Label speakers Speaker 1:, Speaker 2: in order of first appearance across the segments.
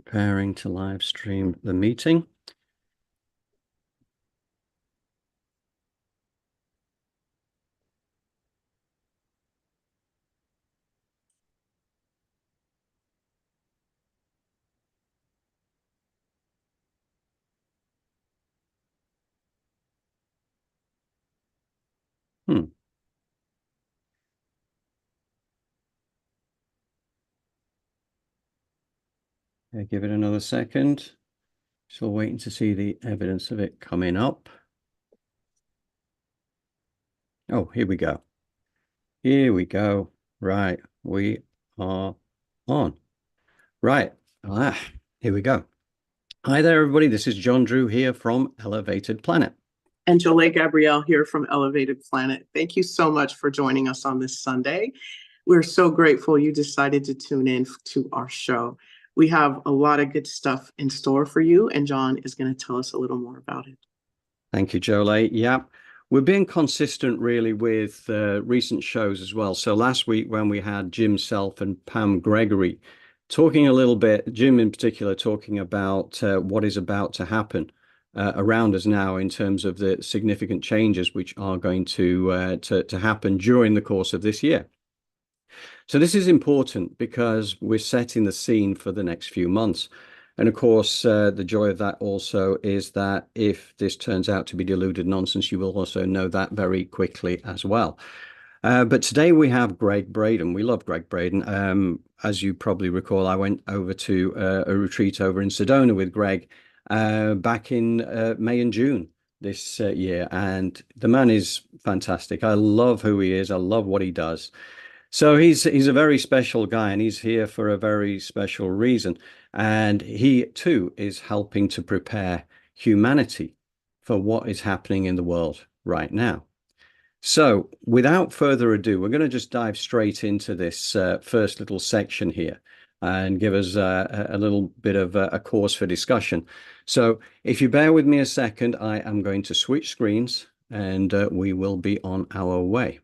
Speaker 1: Preparing to live stream the meeting. Give it another second. Still waiting to see the evidence of it coming up. Oh, here we go. Here we go. Right, we are on. Right, here we go. Hi there, everybody. This is John Drew here from Elevated Planet.
Speaker 2: And Jolie Gabrielle here from Elevated Planet. Thank you so much for joining us on this Sunday. We're so grateful you decided to tune in to our show. We have a lot of good stuff in store for you, and John is going to tell us a little more about it.
Speaker 1: Thank you, Jolie. Yeah, we're being consistent really with recent shows as well. So last week when we had Jim Self and Pam Gregory talking a little bit, Jim in particular talking about what is about to happen around us now in terms of the significant changes which are going to happen during the course of this year. So this is important because we're setting the scene for the next few months. And of course, the joy of that also is that if this turns out to be deluded nonsense, you will also know that very quickly as well. But today we have Gregg Braden. We love Gregg Braden. As you probably recall, I went over to a retreat over in Sedona with Gregg back in May and June this year. And the man is fantastic. I love who he is. I love what he does. So he's a very special guy, and he's here for a very special reason. And he too is helping to prepare humanity for what is happening in the world right now. So without further ado, we're going to just dive straight into this first little section here and give us a little bit of a course for discussion. So if you bear with me a second, I am going to switch screens and we will be on our way.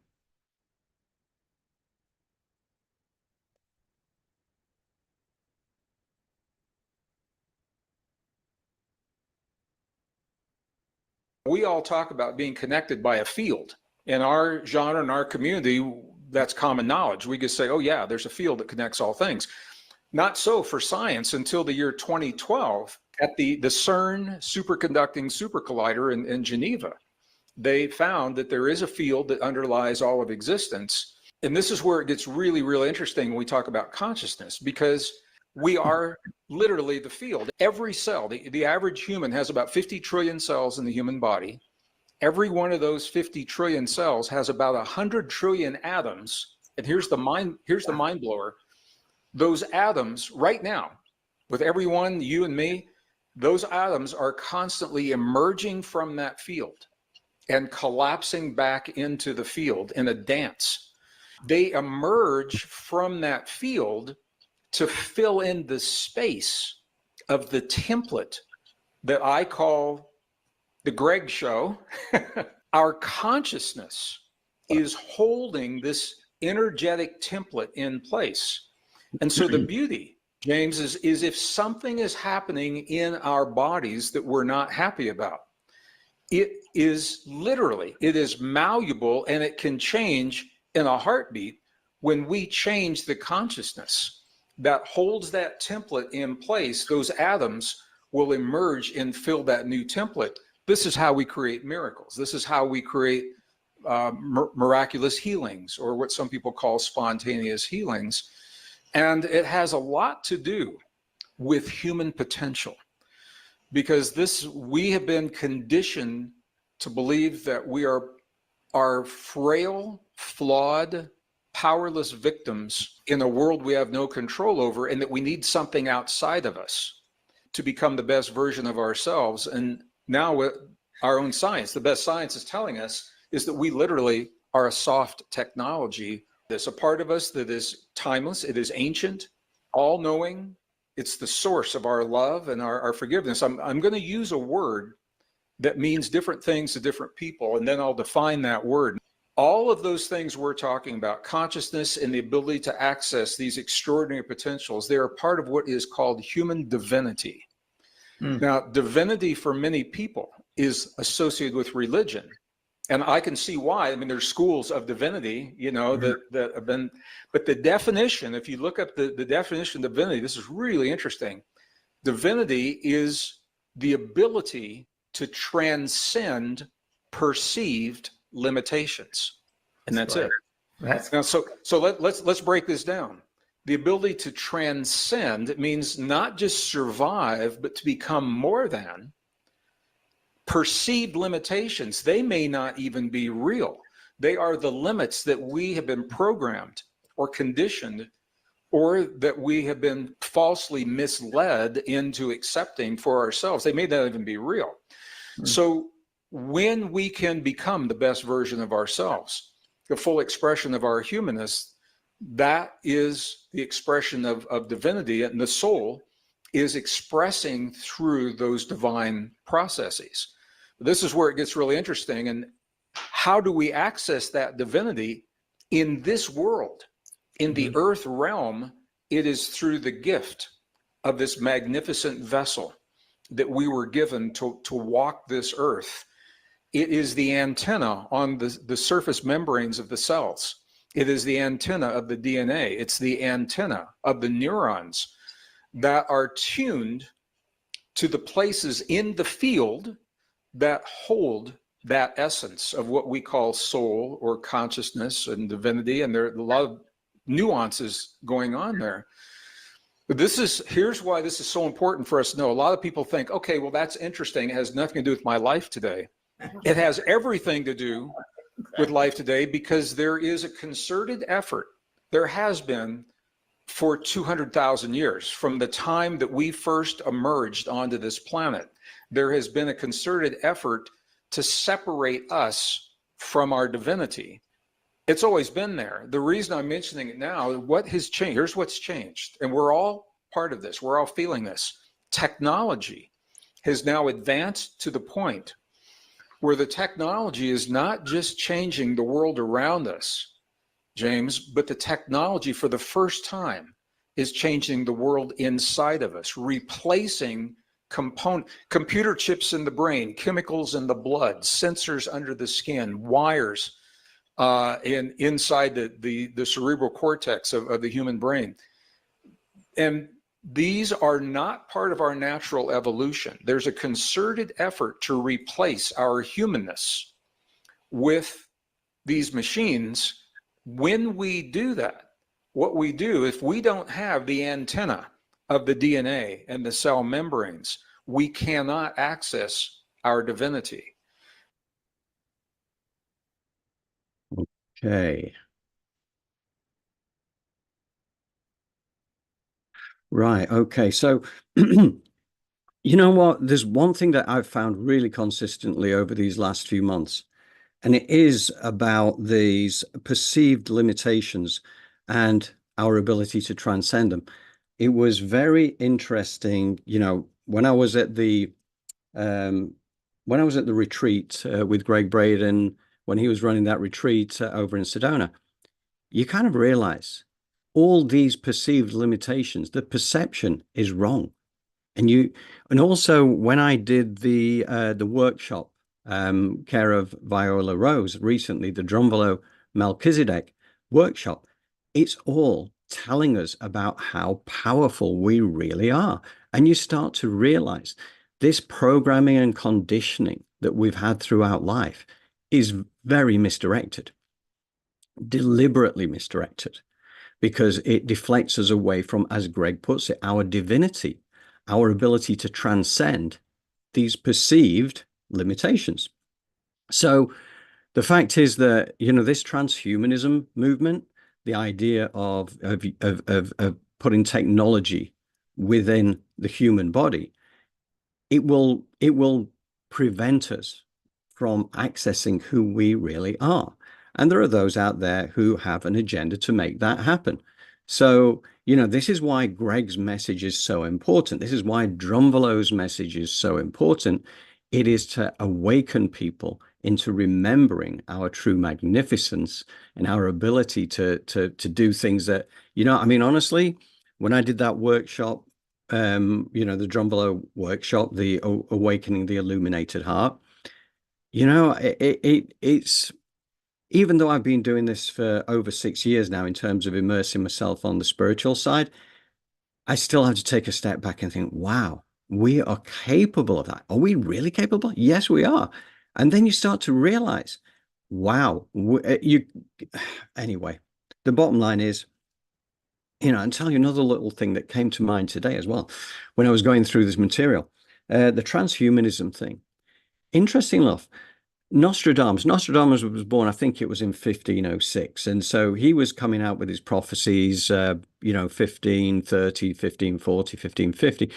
Speaker 3: We all talk about being connected by a field. In our genre, in our community, that's common knowledge. We just say, oh yeah, there's a field that connects all things. Not so for science until the year 2012 at the CERN superconducting supercollider in Geneva. They found that there is a field that underlies all of existence. And this is where it gets really, really interesting when we talk about consciousness, because we are literally the field. Every cell, the average human has about 50 trillion cells in the human body. Every one of those 50 trillion cells has about 100 trillion atoms. And here's the mind blower. Those atoms right now, with everyone, you and me, those atoms are constantly emerging from that field and collapsing back into the field in a dance. They emerge from that field to fill in the space of the template that I call the Gregg show. Our consciousness is holding this energetic template in place. And so the beauty, James, is if something is happening in our bodies that we're not happy about, it is literally, it is malleable and it can change in a heartbeat when we change the consciousness that holds that template in place. Those atoms will emerge and fill that new template. This is how we create miracles. This is how we create miraculous healings, or what some people call spontaneous healings. And it has a lot to do with human potential, because we have been conditioned to believe that we are frail, flawed, powerless victims in a world we have no control over, and that we need something outside of us to become the best version of ourselves. And now with our own science, the best science is telling us is that we literally are a soft technology. There's a part of us that is timeless, it is ancient, all-knowing. It's the source of our love and our forgiveness. I'm going to use a word that means different things to different people, and then I'll define that word. all of those things we're talking about, consciousness and the ability to access these extraordinary potentials, they are part of what is called human divinity. Now, divinity for many people is associated with religion. And I can see why. I mean, there's schools of divinity, you know, that have been, but the definition, if you look up the definition of divinity, this is really interesting. Divinity is the ability to transcend perceived limitations. And that's it. Now, so let's break this down. The ability to transcend means not just survive, but to become more than. Perceived limitations, they may not even be real. They are the limits that we have been programmed or conditioned, or that we have been falsely misled into accepting for ourselves. They may not even be real. So when we can become the best version of ourselves, the full expression of our humanness, that is the expression of divinity, and the soul is expressing through those divine processes. This is where it gets really interesting. And how do we access that divinity in this world? In the earth realm, it is through the gift of this magnificent vessel that we were given to walk this earth. It is the antenna on the surface membranes of the cells. It is the antenna of the DNA. It's the antenna of the neurons that are tuned to the places in the field that hold that essence of what we call soul or consciousness and divinity. And there are a lot of nuances going on there. But here's why this is so important for us to know. A lot of people think, okay, well, that's interesting. It has nothing to do with my life today. It has everything to do with life today, because there is a concerted effort. There has been for 200,000 years, from the time that we first emerged onto this planet. There has been a concerted effort to separate us from our divinity. It's always been there. The reason I'm mentioning it now, what has changed? Here's what's changed. And we're all part of this. We're all feeling this. Technology has now advanced to the point where the technology is not just changing the world around us, James, but the technology for the first time is changing the world inside of us, replacing computer chips in the brain, chemicals in the blood, sensors under the skin, wires inside the cerebral cortex of the human brain. And these are not part of our natural evolution. There's a concerted effort to replace our humanness with these machines. When we do that, what we do, if we don't have the antenna of the DNA and the cell membranes, we cannot access our divinity.
Speaker 1: Okay. Right. Okay. So, you know what? There's one thing that I've found really consistently over these last few months, and it is about these perceived limitations and our ability to transcend them. It was very interesting, you know, when I was at the retreat with Gregg Braden, when he was running that retreat over in Sedona, you kind of realize all these perceived limitations, the perception is wrong. And also when I did the workshop, care of Viola Rose recently, the Drumvalo Melchizedek workshop, it's all telling us about how powerful we really are. And you start to realize this programming and conditioning that we've had throughout life is very misdirected, deliberately misdirected, because it deflects us away from, as Gregg puts it, our divinity, our ability to transcend these perceived limitations. So the fact is that, you know, this transhumanism movement, the idea of putting technology within the human body, it will prevent us from accessing who we really are. And there are those out there who have an agenda to make that happen. So, you know, this is why Gregg's message is so important. This is why Drumvalo's message is so important. It is to awaken people into remembering our true magnificence and our ability to do things that, I mean, honestly, when I did that workshop, the Drumbelow workshop, the Awakening the Illuminated Heart, it's, even though I've been doing this for over 6 years now in terms of immersing myself on the spiritual side, I still have to take a step back and think, wow, we are capable of that. Are we really capable? Yes, we are. And then you start to realize, wow, anyway, the bottom line is, and tell you another little thing that came to mind today as well, when I was going through this material, the transhumanism thing. Interesting enough, Nostradamus was born, I think it was in 1506. And so he was coming out with his prophecies, 1530, 1540, 1550.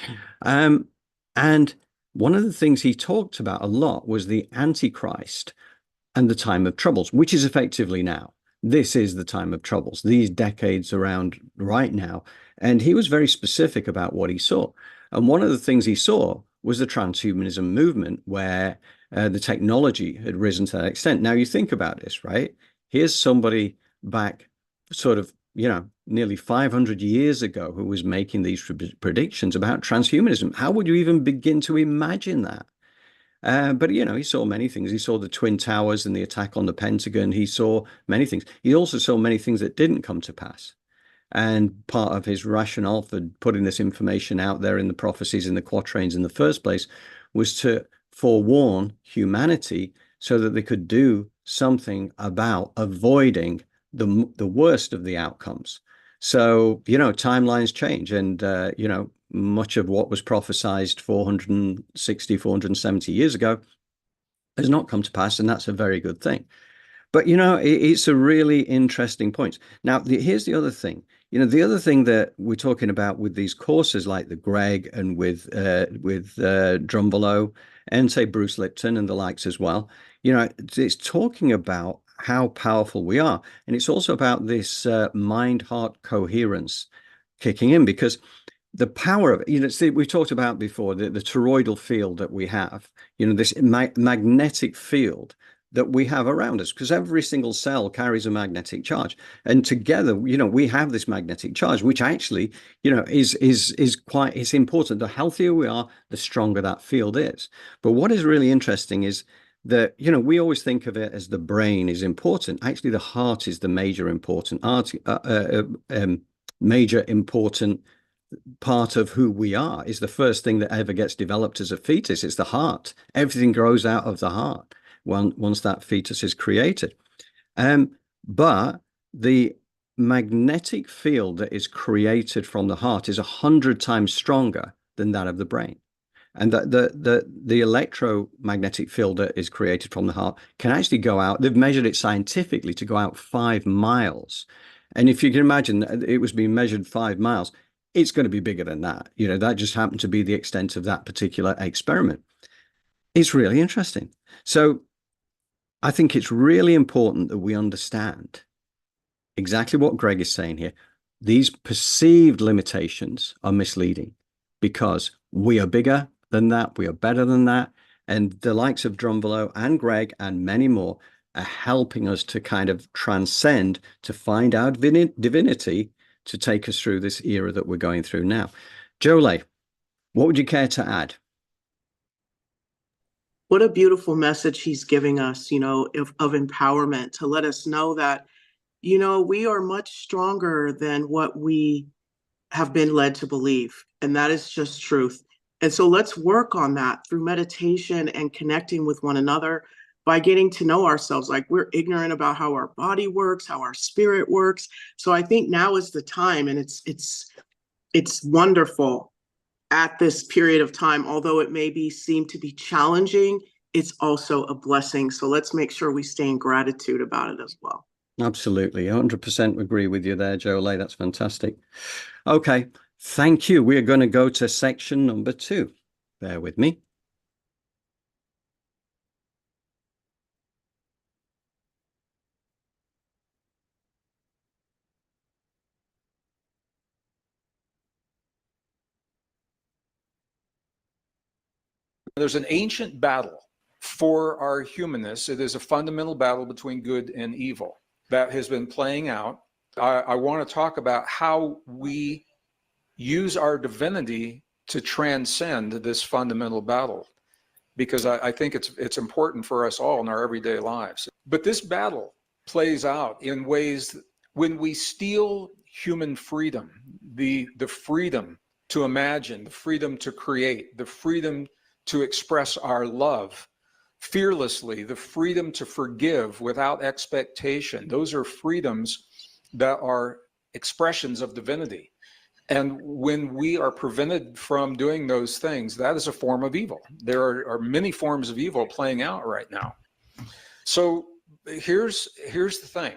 Speaker 1: And one of the things he talked about a lot was the Antichrist and the time of troubles, which is effectively now. This is the time of troubles, these decades around right now. And he was very specific about what he saw. And one of the things he saw was the transhumanism movement, where the technology had risen to that extent. Now you think about this, right? Here's somebody back sort of, nearly 500 years ago who was making these predictions about transhumanism. How would you even begin to imagine that? But, he saw many things. He saw the Twin Towers and the attack on the Pentagon. He saw many things. He also saw many things that didn't come to pass. And part of his rationale for putting this information out there in the prophecies in the quatrains in the first place was to forewarn humanity so that they could do something about avoiding the worst of the outcomes. So, timelines change, and, much of what was prophesized 460, 470 years ago has not come to pass, and that's a very good thing. But, it's a really interesting point. Now, here's the other thing. The other thing that we're talking about with these courses like the Gregg and with Drumbelow and say Bruce Lipton and the likes as well, it's talking about how powerful we are. And it's also about this mind-heart coherence kicking in, because the power of it, see, we talked about before the toroidal field that we have, this magnetic field that we have around us, because every single cell carries a magnetic charge, and together, we have this magnetic charge, which actually, is quite, it's important. The healthier we are, the stronger that field is. But what is really interesting is that, we always think of it as the brain is important. Actually, the heart is the major important part of who we are. Is the first thing that ever gets developed as a fetus. It's the heart. Everything grows out of the heart once that fetus is created. But the magnetic field that is created from the heart is 100 times stronger than that of the brain. And the electromagnetic field that is created from the heart can actually go out. They've measured it scientifically to go out 5 miles. And if you can imagine, it was being measured 5 miles. It's going to be bigger than that. That just happened to be the extent of that particular experiment. It's really interesting. So I think it's really important that we understand exactly what Gregg is saying here. These perceived limitations are misleading, because we are bigger than that. We are better than that. And the likes of Drumbelow and Gregg and many more are helping us to kind of transcend, to find our divinity, to take us through this era that we're going through now. Jolie, what would you care to add?
Speaker 2: What a beautiful message he's giving us, of empowerment, to let us know that, we are much stronger than what we have been led to believe. And that is just truth. And so let's work on that through meditation and connecting with one another by getting to know ourselves. Like, we're ignorant about how our body works, how our spirit works. So I think now is the time, and it's wonderful at this period of time. Although it may seem to be challenging, it's also a blessing. So let's make sure we stay in gratitude about it as well.
Speaker 1: Absolutely. 100% agree with you there, Jolie. That's fantastic. Okay. Thank you. We are going to go to section number 2. Bear with me.
Speaker 3: There's an ancient battle for our humanness, it is a fundamental battle between good and evil that has been playing out. I want to talk about how we use our divinity to transcend this fundamental battle, because I think it's important for us all in our everyday lives. But this battle plays out in ways when we steal human freedom, the freedom to imagine, the freedom to create, the freedom to express our love fearlessly, the freedom to forgive without expectation. Those are freedoms that are expressions of divinity. And when we are prevented from doing those things, that is a form of evil. There are many forms of evil playing out right now. So here's the thing,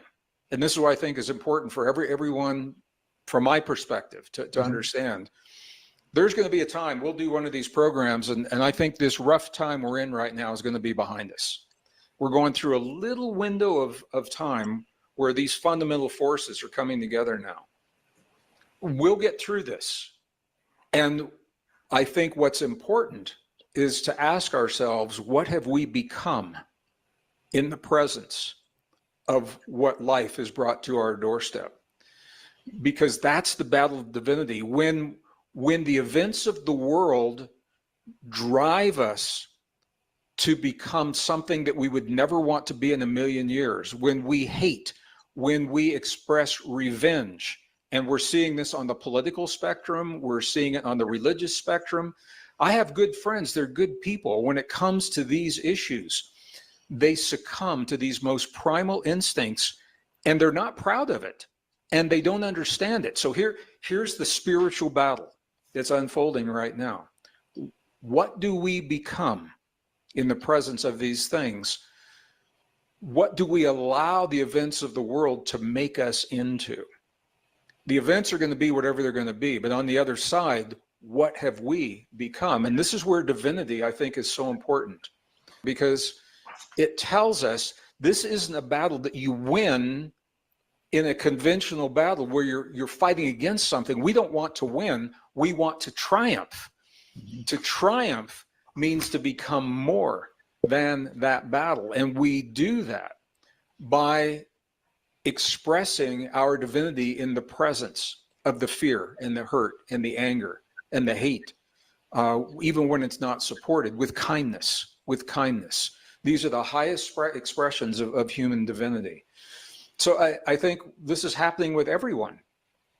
Speaker 3: and this is what I think is important for everyone from my perspective to understand. There's going to be a time we'll do one of these programs, and I think this rough time we're in right now is going to be behind us. We're going through a little window of time where these fundamental forces are coming together now. We'll get through this. And I think what's important is to ask ourselves, what have we become in the presence of what life has brought to our doorstep? Because that's the battle of divinity. When the events of the world drive us to become something that we would never want to be in a million years, when we hate, when we express revenge, and we're seeing this on the political spectrum, we're seeing it on the religious spectrum. I have good friends, they're good people. When it comes to these issues, they succumb to these most primal instincts, and they're not proud of it, and they don't understand it. So here's the spiritual battle that's unfolding right now. What do we become in the presence of these things? What do we allow the events of the world to make us into? The events are going to be whatever they're going to be, but on the other side, what have we become? And this is where divinity, I think, is so important, because it tells us this isn't a battle that you win in a conventional battle where you're fighting against something. We don't want to win, we want to triumph. To triumph means to become more than that battle, and we do that by expressing our divinity in the presence of the fear and the hurt and the anger and the hate, even when it's not supported, with kindness, with kindness. These are the highest expressions of human divinity. So I think this is happening with everyone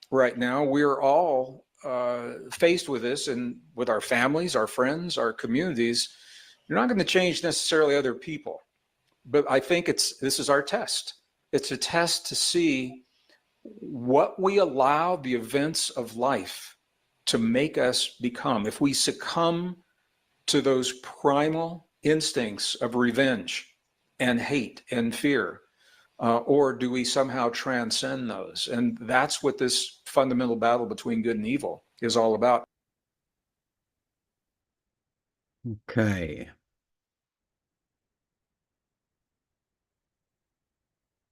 Speaker 3: right now. We're all faced with this, and with our families, our friends, our communities. You're not going to change necessarily other people, but I think this is our test. It's a test to see what we allow the events of life to make us become. If we succumb to those primal instincts of revenge and hate and fear, or do we somehow transcend those? And that's what this fundamental battle between good and evil is all about.
Speaker 1: Okay.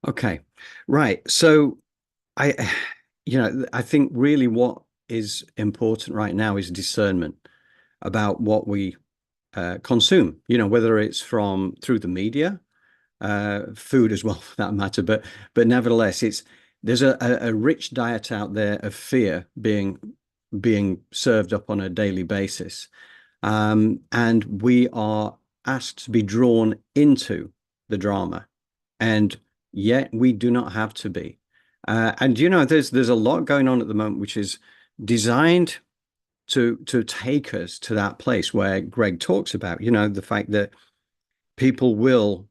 Speaker 1: Okay. Right. So I think really what is important right now is discernment about what we consume, whether it's through the media, food as well for that matter, but nevertheless, there's a rich diet out there of fear being served up on a daily basis. And we are asked to be drawn into the drama, and yet we do not have to be. And there's a lot going on at the moment which is designed to take us to that place where Gregg talks about, the fact that people will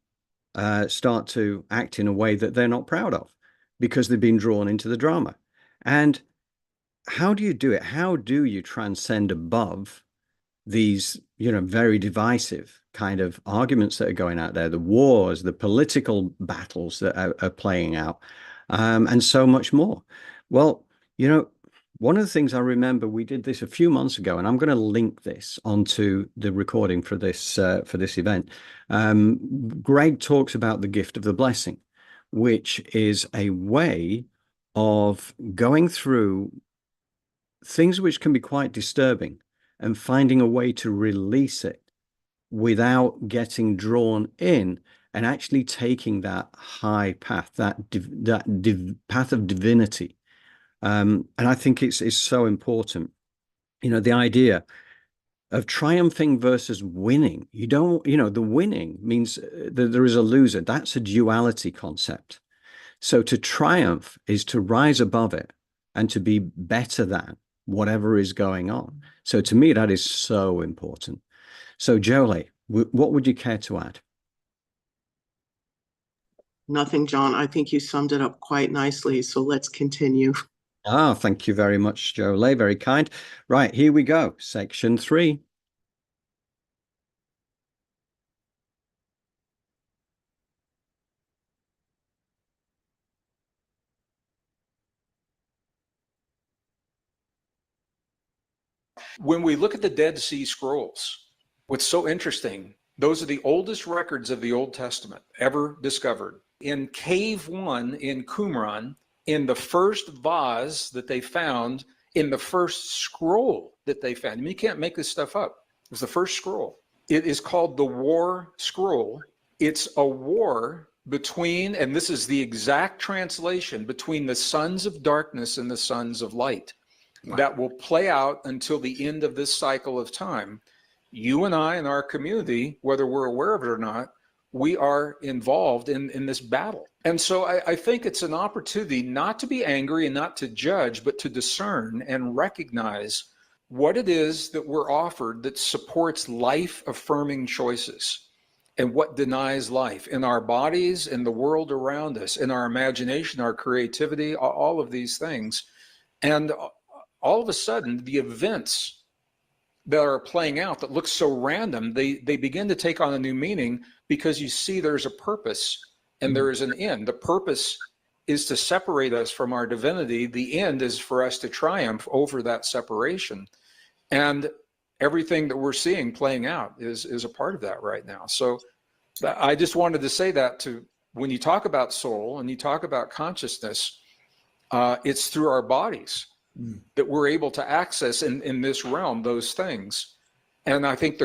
Speaker 1: start to act in a way that they're not proud of because they've been drawn into the drama. And how do you do it? How do you transcend above these, very divisive kind of arguments that are going out there, the wars, the political battles that are playing out, and so much more? Well, one of the things I remember, we did this a few months ago, and I'm going to link this onto the recording for this event. Gregg talks about the gift of the blessing, which is a way of going through things which can be quite disturbing and finding a way to release it without getting drawn in and actually taking that high path, that path of divinity. And I think it's so important. You know, the idea of triumphing versus winning. You don't, you know, the winning means that there is a loser. That's a duality concept. So to triumph is to rise above it and to be better than whatever is going on. So to me, that is so important. So Jolie, what would you care to add?
Speaker 2: Nothing, John. I think you summed it up quite nicely. So let's continue.
Speaker 1: Ah, thank you very much, Jolie. Very kind. Right, here we go. Section 3.
Speaker 3: When we look at the Dead Sea Scrolls, what's so interesting, those are the oldest records of the Old Testament ever discovered. In Cave 1 in Qumran, in the first vase that they found, in the first scroll that they found, I mean, you can't make this stuff up. It was the first scroll. It is called the War Scroll. It's a war between, and this is the exact translation, between the sons of darkness and the sons of light. Wow. That will play out until the end of this cycle of time. You and I in our community, whether we're aware of it or not, we are involved in this battle. And so I think it's an opportunity not to be angry and not to judge, but to discern and recognize what it is that we're offered that supports life-affirming choices and what denies life in our bodies, in the world around us, in our imagination, our creativity, all of these things. And all of a sudden, the events that are playing out that look so random, they begin to take on a new meaning because you see there's a purpose and there is an end. The purpose is to separate us from our divinity. The end is for us to triumph over that separation. And everything that we're seeing playing out is a part of that right now. So I just wanted to say that to, when you talk about soul and you talk about consciousness, it's through our bodies that we're able to access in this realm those things. And I think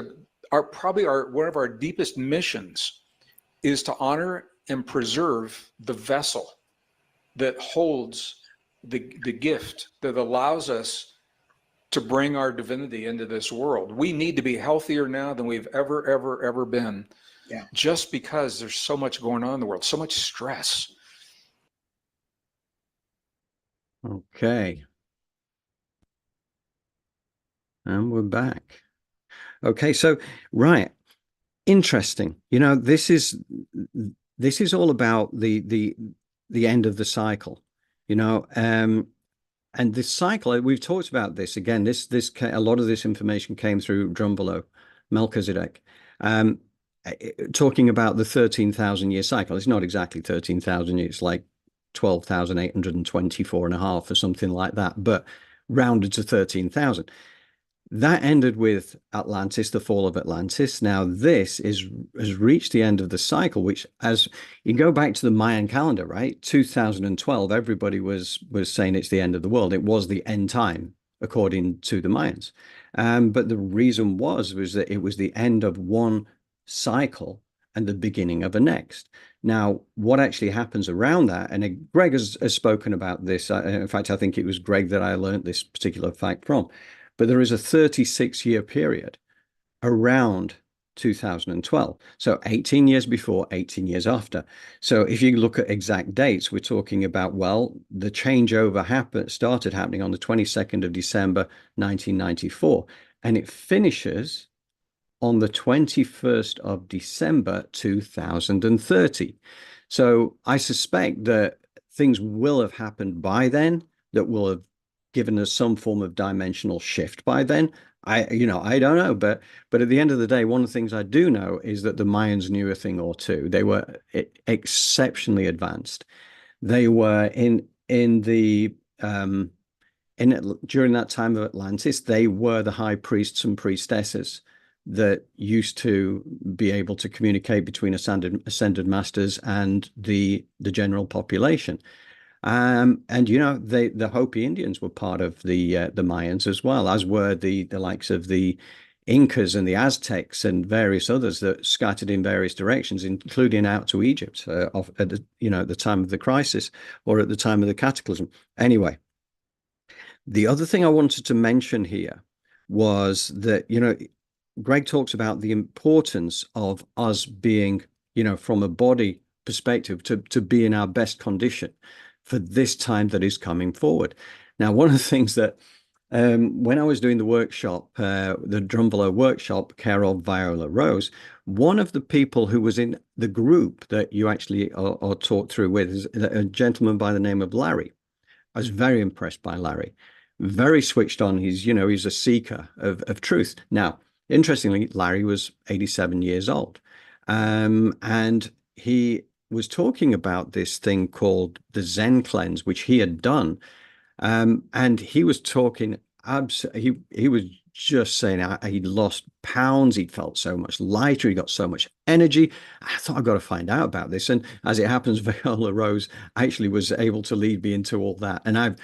Speaker 3: one of our deepest missions is to honor and preserve the vessel that holds the gift that allows us to bring our divinity into this world. We need to be healthier now than we've ever been. Yeah. Just because there's so much going on in the world, so much stress.
Speaker 1: Okay. And we're back. Okay, so right. Interesting. You know, this is all about the end of the cycle, you know, and this cycle, we've talked about this again, a lot of this information came through Drumbelow, Melchizedek, talking about the 13,000 year cycle. It's not exactly 13,000 years, it's like 12,824 and a half or something like that, but rounded to 13,000. That ended with Atlantis, the fall of Atlantis. Now this has reached the end of the cycle, which, as you go back to the Mayan calendar, right? 2012, everybody was saying it's the end of the world. It was the end time, according to the Mayans. But the reason was that it was the end of one cycle and the beginning of a next. Now, what actually happens around that, and Gregg has spoken about this. In fact, I think it was Gregg that I learned this particular fact from. But there is a 36-year period around 2012. So 18 years before, 18 years after. So if you look at exact dates, we're talking about, well, the changeover started happening on the 22nd of December, 1994. And it finishes on the 21st of December, 2030. So I suspect that things will have happened by then that will have given us some form of dimensional shift by then. I don't know, but at the end of the day, one of the things I do know is that the Mayans knew a thing or two. They were exceptionally advanced. They were during that time of Atlantis, they were the high priests and priestesses that used to be able to communicate between ascended masters and the general population. And you know, the Hopi Indians were part of the Mayans as well, as were the likes of the Incas and the Aztecs and various others that scattered in various directions, including out to Egypt at the, at the time of the crisis or at the time of the cataclysm. Anyway, the other thing I wanted to mention here was that, Gregg talks about the importance of us being, from a body perspective, to be in our best condition for this time that is coming forward. Now, one of the things that when I was doing the workshop, the Drumbelow workshop, care of Viola Rose, one of the people who was in the group that you actually are taught through with is a gentleman by the name of Larry. I was very impressed by Larry. Very switched on. He's a seeker of truth. Now, interestingly, Larry was 87 years old. And he was talking about this thing called the Zen cleanse, which he had done. And he was talking, he was just saying he'd lost pounds. He felt so much lighter. He got so much energy. I thought, I've got to find out about this. And as it happens, Viola Rose actually was able to lead me into all that. And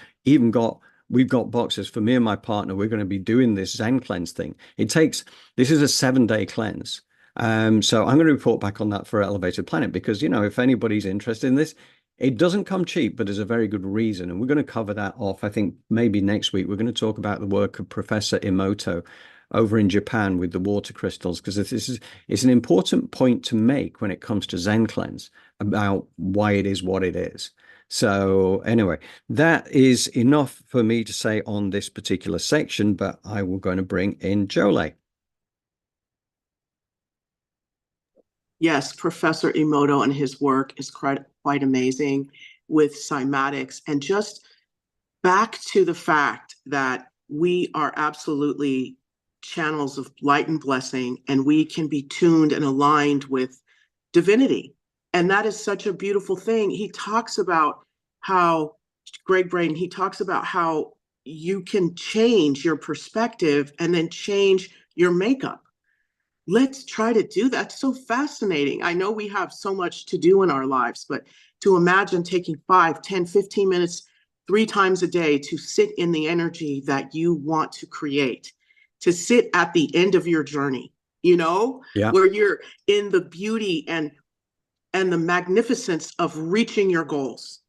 Speaker 1: we've got boxes for me and my partner. We're going to be doing this Zen cleanse thing. This is a 7-day cleanse. So I'm going to report back on that for Elevated Planet because, if anybody's interested in this, it doesn't come cheap, but there's a very good reason. And we're going to cover that off. I think maybe next week, we're going to talk about the work of Professor Emoto over in Japan with the water crystals, because it's an important point to make when it comes to Zen cleanse about why it is what it is. So anyway, that is enough for me to say on this particular section, but I will going to bring in Jolie.
Speaker 2: Yes, Professor Emoto and his work is quite amazing with cymatics. And just back to the fact that we are absolutely channels of light and blessing, and we can be tuned and aligned with divinity. And that is such a beautiful thing. He talks about how, Gregg Braden, he talks about how you can change your perspective and then change your makeup. Let's try to do that. It's so fascinating. I know we have so much to do in our lives, but to imagine taking 5, 10, 15 minutes, 3 times a day to sit in the energy that you want to create, to sit at the end of your journey, where you're in the beauty and the magnificence of reaching your goals.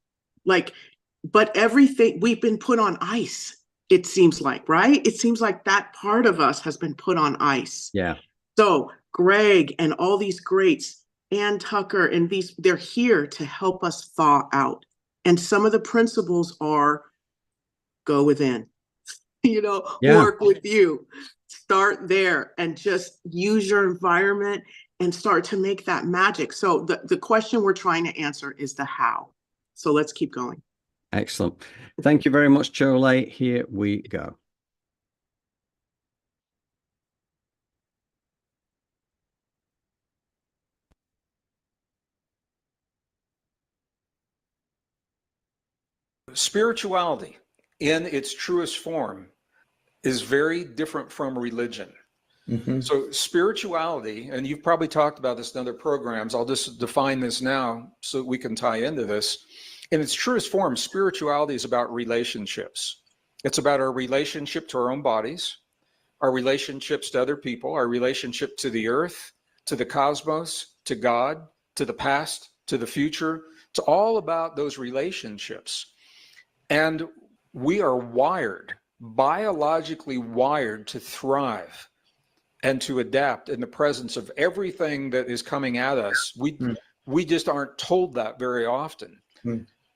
Speaker 2: But everything, we've been put on ice, it seems like, right? It seems like that part of us has been put on ice.
Speaker 1: Yeah.
Speaker 2: So Gregg and all these greats, Ann Tucker, and they're here to help us thaw out. And some of the principles are go within, work with you, start there and just use your environment and start to make that magic. So the question we're trying to answer is the how. So let's keep going.
Speaker 1: Excellent. Thank you very much, Jolie. Here we go.
Speaker 3: Spirituality in its truest form is very different from religion. Mm-hmm. So spirituality, and you've probably talked about this in other programs, I'll just define this now so we can tie into this. In its truest form, spirituality is about relationships. It's about our relationship to our own bodies, our relationships to other people, our relationship to the earth, to the cosmos, to God, to the past, to the future. It's all about those relationships. And we are biologically wired to thrive and to adapt in the presence of everything that is coming at us. We just aren't told that very often.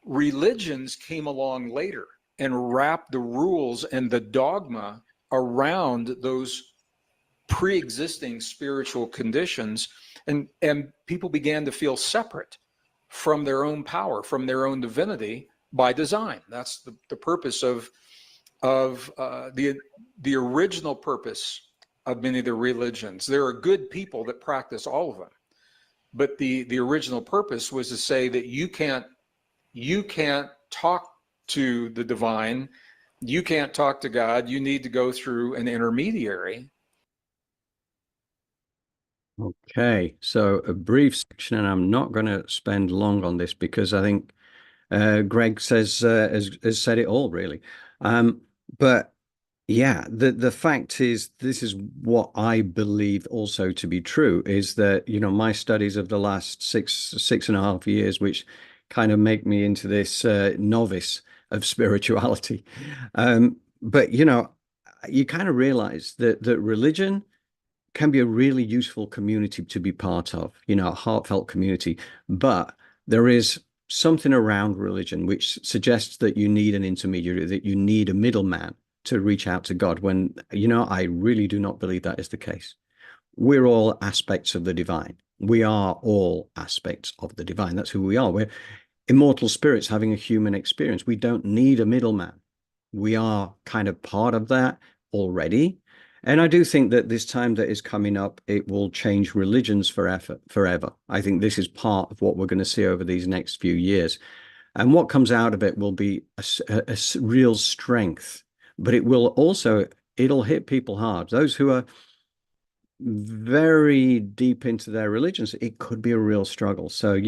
Speaker 3: Religions came along later and wrapped the rules and the dogma around those pre-existing spiritual conditions, and people began to feel separate from their own power, from their own divinity by design. That's the purpose of the original purpose of many of the religions. There are good people that practice all of them, but the original purpose was to say that you can't talk to the divine, you can't talk to God, you need to go through an intermediary.
Speaker 1: Okay, so a brief section, and I'm not going to spend long on this because I think Gregg has said it all, really. But Yeah, the fact is, this is what I believe also to be true, is that, my studies of the last 6.5 years, which kind of make me into this novice of spirituality. But you kind of realize that religion can be a really useful community to be part of, a heartfelt community. But there is something around religion which suggests that you need an intermediary, that you need a middleman to reach out to God, when, I really do not believe that is the case. We're all aspects of the divine. We are all aspects of the divine. That's who we are. We're immortal spirits having a human experience. We don't need a middleman. We are kind of part of that already. And I do think that this time that is coming up, it will change religions forever. I think this is part of what we're going to see over these next few years. And what comes out of it will be a real strength, but it will also, it'll hit people hard. Those who are very deep into their religions, it could be a real struggle. So,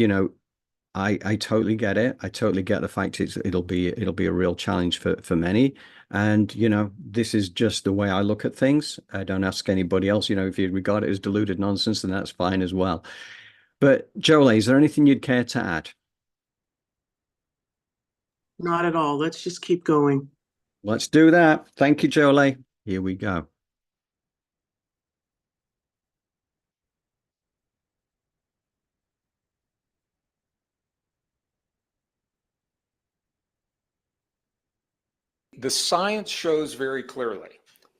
Speaker 1: I totally get it. I totally get the fact it'll be a real challenge for many. And this is just the way I look at things. I don't ask anybody else. If you regard it as deluded nonsense, then that's fine as well. But Jolie, is there anything you'd care to add?
Speaker 2: Not at all. Let's just keep going.
Speaker 1: Let's do that. Thank you, Jolie. Here we go.
Speaker 3: The science shows very clearly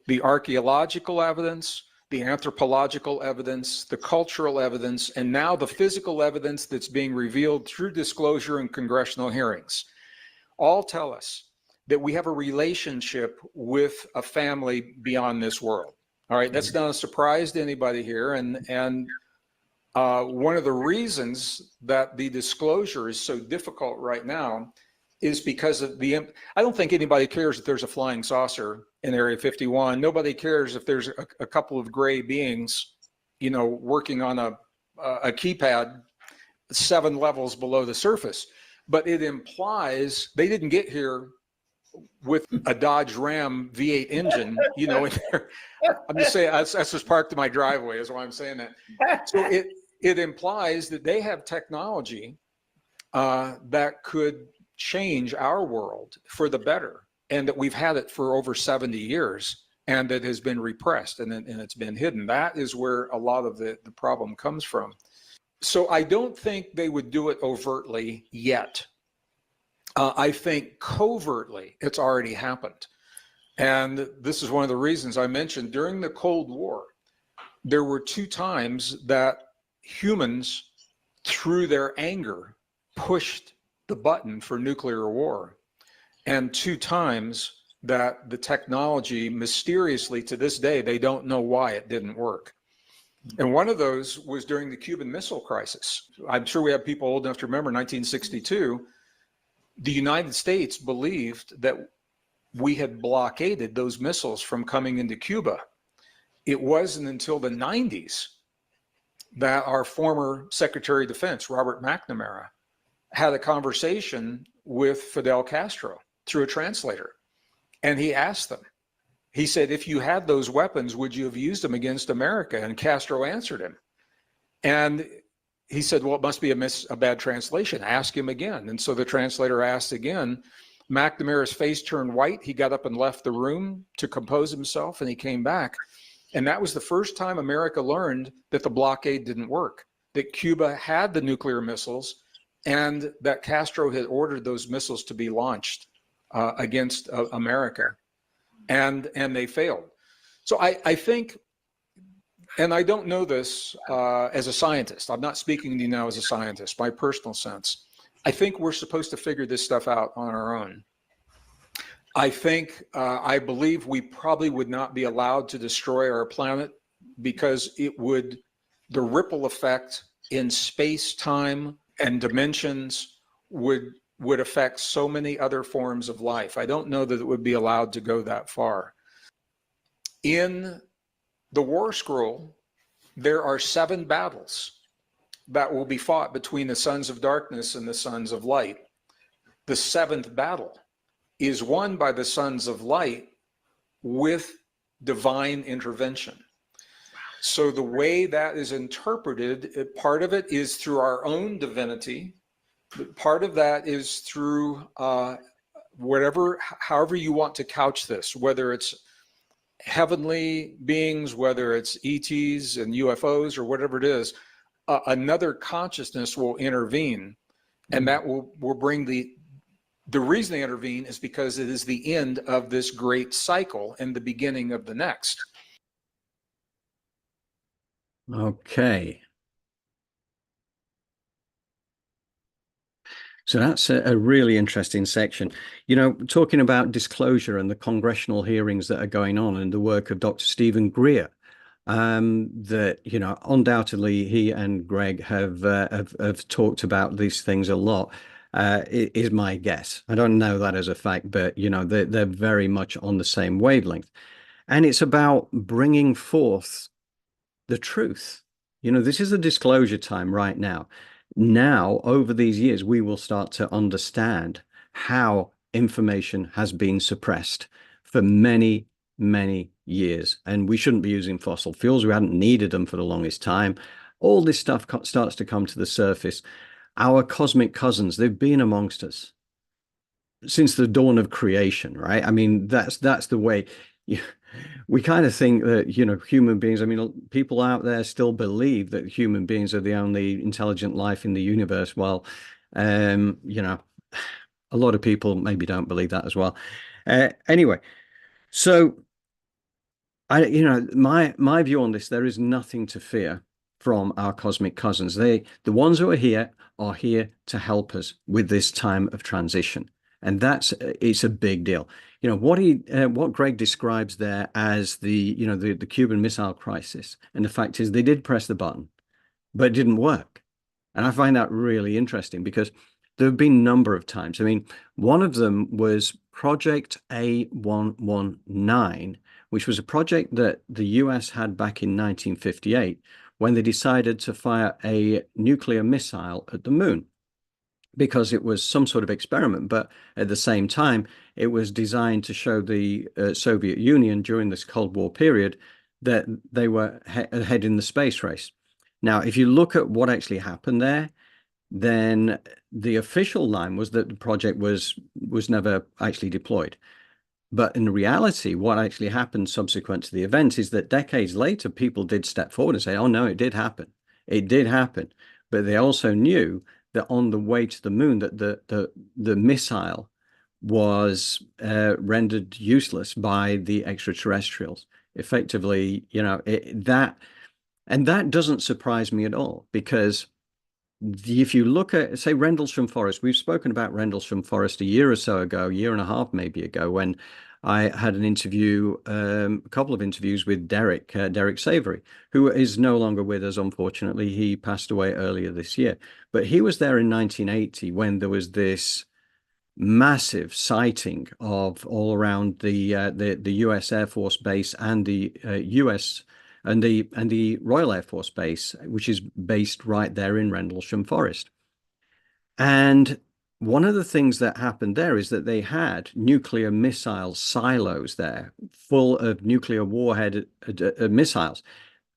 Speaker 3: the archaeological evidence, the anthropological evidence, the cultural evidence, and now the physical evidence that's being revealed through disclosure in congressional hearings all tell us that we have a relationship with a family beyond this world. All right, that's not a surprise to anybody here. And one of the reasons that the disclosure is so difficult right now is because of I don't think anybody cares if there's a flying saucer in Area 51. Nobody cares if there's a couple of gray beings, working on a keypad 7 levels below the surface. But it implies they didn't get here with a Dodge Ram V8 engine, in there. I'm just saying, that's just parked in my driveway is why I'm saying that. So it implies that they have technology that could change our world for the better, and that we've had it for over 70 years, and it has been repressed and it's been hidden. That is where a lot of the problem comes from. So I don't think they would do it overtly yet. I think covertly it's already happened. And this is one of the reasons I mentioned during the Cold War, there were 2 times that humans, through their anger, pushed the button for nuclear war, and 2 times that the technology mysteriously, to this day, they don't know why it didn't work. And one of those was during the Cuban Missile Crisis. I'm sure we have people old enough to remember 1962. The United States believed that we had blockaded those missiles from coming into Cuba. It wasn't until the 90s that our former Secretary of Defense, Robert McNamara, had a conversation with Fidel Castro through a translator. And he asked them, he said, if you had those weapons, would you have used them against America? And Castro answered him. And he said, well, it must be a bad translation. Ask him again. And so the translator asked again. McNamara's face turned white. He got up and left the room to compose himself, and he came back. And that was the first time America learned that the blockade didn't work, that Cuba had the nuclear missiles, and that Castro had ordered those missiles to be launched against America, and they failed. So I think, and I don't know this as a scientist, I'm not speaking to you now as a scientist, my personal sense, I think we're supposed to figure this stuff out on our own. I believe we probably would not be allowed to destroy our planet, because it would, the ripple effect in space, time, and dimensions would affect so many other forms of life. I don't know that it would be allowed to go that far. In the War Scroll, there are 7 battles that will be fought between the sons of darkness and the sons of light. The 7th battle is won by the sons of light with divine intervention. So the way that is interpreted, part of it is through our own divinity, but part of that is through however you want to couch this, whether it's heavenly beings, whether it's ETs and UFOs or whatever it is, another consciousness will intervene, and that will bring the reason they intervene is because it is the end of this great cycle and the beginning of the next.
Speaker 1: Okay. So that's a really interesting section. You know, talking about disclosure and the congressional hearings that are going on and the work of Dr. Stephen Greer, that, you know, undoubtedly he and Gregg have talked about these things a lot, is my guess. I don't know that as a fact, but, you know, they're very much on the same wavelength. And it's about bringing forth the truth. You know, this is a disclosure time right now. Now, over these years, we will start to understand how information has been suppressed for many, many years. And we shouldn't be using fossil fuels. We hadn't needed them for the longest time. All this stuff starts to come to the surface. Our cosmic cousins, they've been amongst us since the dawn of creation, right? I mean, that's the way. We kind of think that, you know, human beings, I mean, people out there still believe that human beings are the only intelligent life in the universe. Well, you know, a lot of people maybe don't believe that as well. Anyway, so you know, my view on this, there is nothing to fear from our cosmic cousins. The ones who are here to help us with this time of transition. And it's a big deal. You know, what Gregg describes there as the Cuban Missile Crisis. And the fact is they did press the button, but it didn't work. And I find that really interesting because there have been a number of times. I mean, one of them was Project A119, which was a project that the US had back in 1958 when they decided to fire a nuclear missile at the moon, because it was some sort of experiment, but at the same time, it was designed to show the Soviet Union during this Cold War period that they were ahead in the space race. Now, if you look at what actually happened there, then the official line was that the project was never actually deployed. But in reality, what actually happened subsequent to the event is that decades later, people did step forward and say, oh, no, it did happen. It did happen. But they also knew that on the way to the moon, that the missile was rendered useless by the extraterrestrials. Effectively, you know, that doesn't surprise me at all, because if you look at, say, Rendlesham Forest, we've spoken about Rendlesham Forest a year or so ago, a year and a half maybe ago, when I had an interview, a couple of interviews with Derek Savory, who is no longer with us, unfortunately. He passed away earlier this year. But he was there in 1980 when there was this massive sighting of all around the US Air Force Base and the US and the Royal Air Force Base, which is based right there in Rendlesham Forest. And one of the things that happened there is that they had nuclear missile silos there full of nuclear warhead missiles.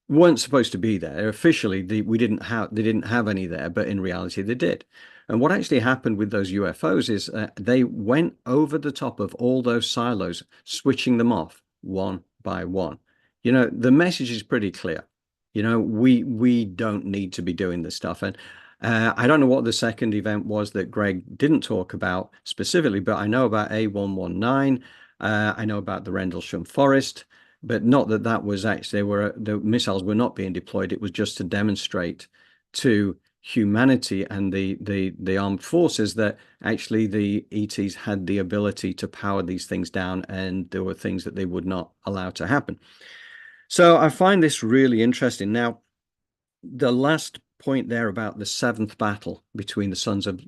Speaker 1: Weren't supposed to be there. Officially, they didn't have any there, but in reality they did. And what actually happened with those UFOs is they went over the top of all those silos, switching them off one by one. You know, the message is pretty clear. You know, we don't need to be doing this stuff. And I don't know what the second event was that Gregg didn't talk about specifically, but I know about A119. I know about the Rendlesham Forest, but not that was actually, the missiles were not being deployed. It was just to demonstrate to humanity and the armed forces that actually the ETs had the ability to power these things down, and there were things that they would not allow to happen. So I find this really interesting. Now, the last point there about the seventh battle between the sons of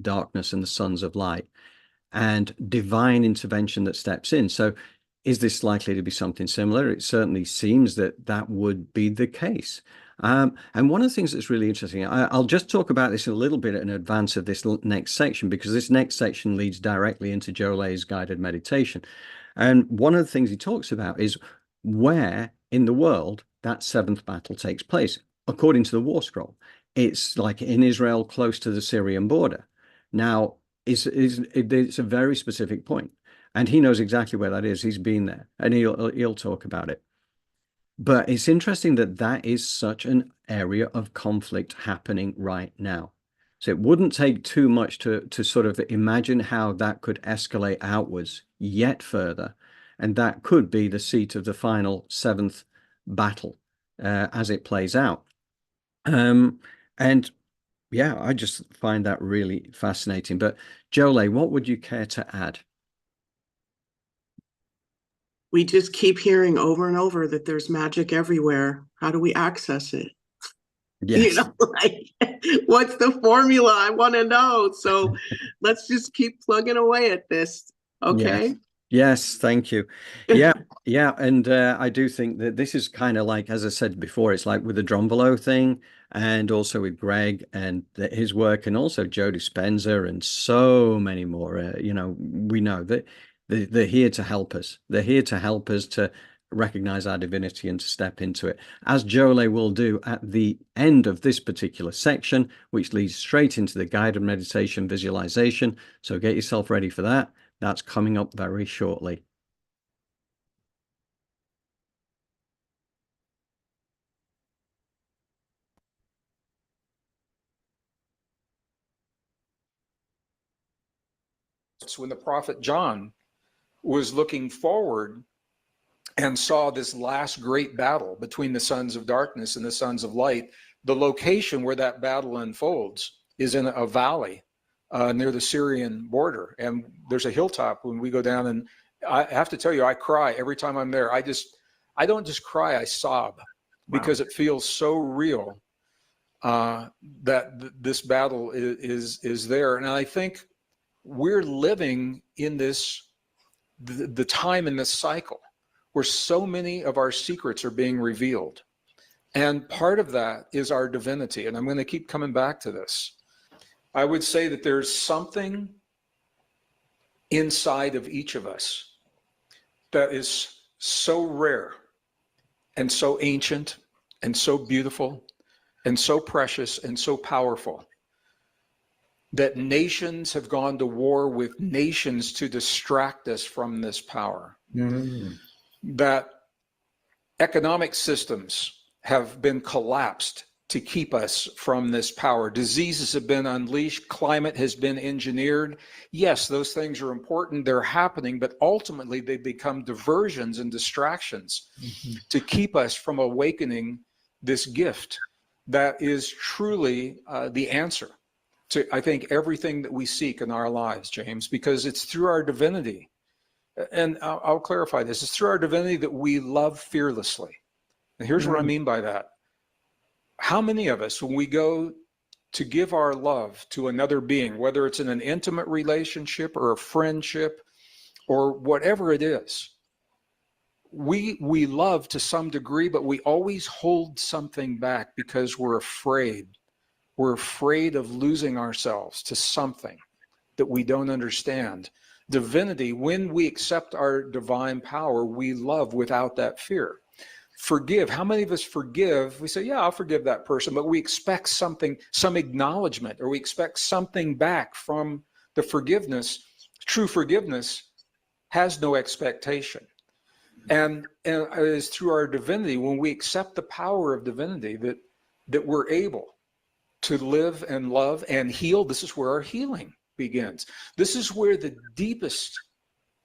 Speaker 1: darkness and the sons of light, and divine intervention that steps in. So is this likely to be something similar? It certainly seems that would be the case. And one of the things that's really interesting, I'll just talk about this a little bit in advance of this next section, because this next section leads directly into Joe Lay's guided meditation. And one of the things he talks about is where in the world that seventh battle takes place. According to the War Scroll, it's like in Israel, close to the Syrian border. Now, it's a very specific point, and he knows exactly where that is. He's been there, and he'll talk about it. But it's interesting that that is such an area of conflict happening right now. So it wouldn't take too much to sort of imagine how that could escalate outwards yet further. And that could be the seat of the final seventh battle as it plays out. And yeah, I just find that really fascinating. But Jolie, what would you care to add?
Speaker 2: We just keep hearing over and over that there's magic everywhere. How do we access it?
Speaker 1: Yes.
Speaker 2: Like, what's the formula? I want to know. So let's just keep plugging away at this. Okay.
Speaker 1: Yes. Yes, thank you. Yeah, yeah, and I do think that this is kind of like, as I said before, it's like with the Drumbelow thing, and also with Gregg and his work, and also Joe Dispenza, and so many more. We know that they're here to help us. They're here to help us to recognize our divinity and to step into it, as Jolie will do at the end of this particular section, which leads straight into the guided meditation visualization. So get yourself ready for that. That's coming up very shortly.
Speaker 3: It's when the prophet John was looking forward and saw this last great battle between the sons of darkness and the sons of light. The location where that battle unfolds is in a valley near the Syrian border. And there's a hilltop when we go down, and I have to tell you, I cry every time I'm there. I don't just cry, I sob, because it feels so real that this battle is there. And I think we're living in the time in this cycle where so many of our secrets are being revealed. And part of that is our divinity. And I'm going to keep coming back to this. I would say that there's something inside of each of us that is so rare and so ancient and so beautiful and so precious and so powerful that nations have gone to war with nations to distract us from this power. Mm. That economic systems have been collapsed to keep us from this power. Diseases have been unleashed. Climate has been engineered. Yes, those things are important. They're happening, but ultimately they become diversions and distractions to keep us from awakening this gift that is truly the answer to, I think, everything that we seek in our lives, James, because it's through our divinity. And I'll clarify this. It's through our divinity that we love fearlessly. And here's what I mean by that. How many of us, when we go to give our love to another being, whether it's in an intimate relationship or a friendship or whatever it is, we love to some degree, but we always hold something back because we're afraid. We're afraid of losing ourselves to something that we don't understand. Divinity, when we accept our divine power, we love without that fear. Forgive. How many of us forgive? We say, yeah, I'll forgive that person, but we expect something, some acknowledgement, or we expect something back from the forgiveness. True forgiveness has no expectation. And it is through our divinity, when we accept the power of divinity, that we're able to live and love and heal. This is where our healing begins. This is where the deepest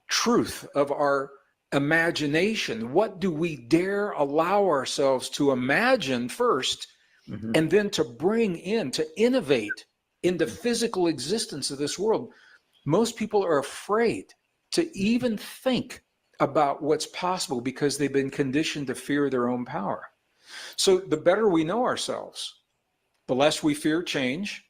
Speaker 3: truth of our imagination, what do we dare allow ourselves to imagine first, and then to bring in, to innovate in the physical existence of this world. Most people are afraid to even think about what's possible because they've been conditioned to fear their own power. So the better we know ourselves, the less we fear change.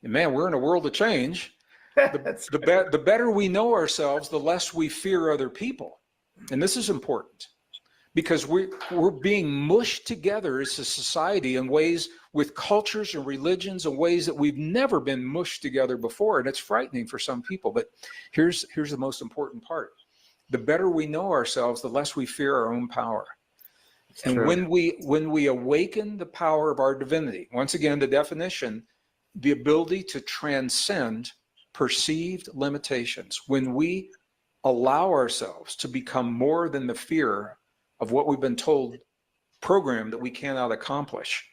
Speaker 3: And man, we're in a world of change. The better we know ourselves, the less we fear other people. And this is important because we're being mushed together as a society in ways with cultures and religions in ways that we've never been mushed together before. And it's frightening for some people. But here's the most important part. the better we know ourselves, the less we fear our own power. And
Speaker 1: True.
Speaker 3: when we awaken the power of our divinity, once again, the definition, the ability to transcend perceived limitations, when we allow ourselves to become more than the fear of what we've been told, programmed that we cannot accomplish,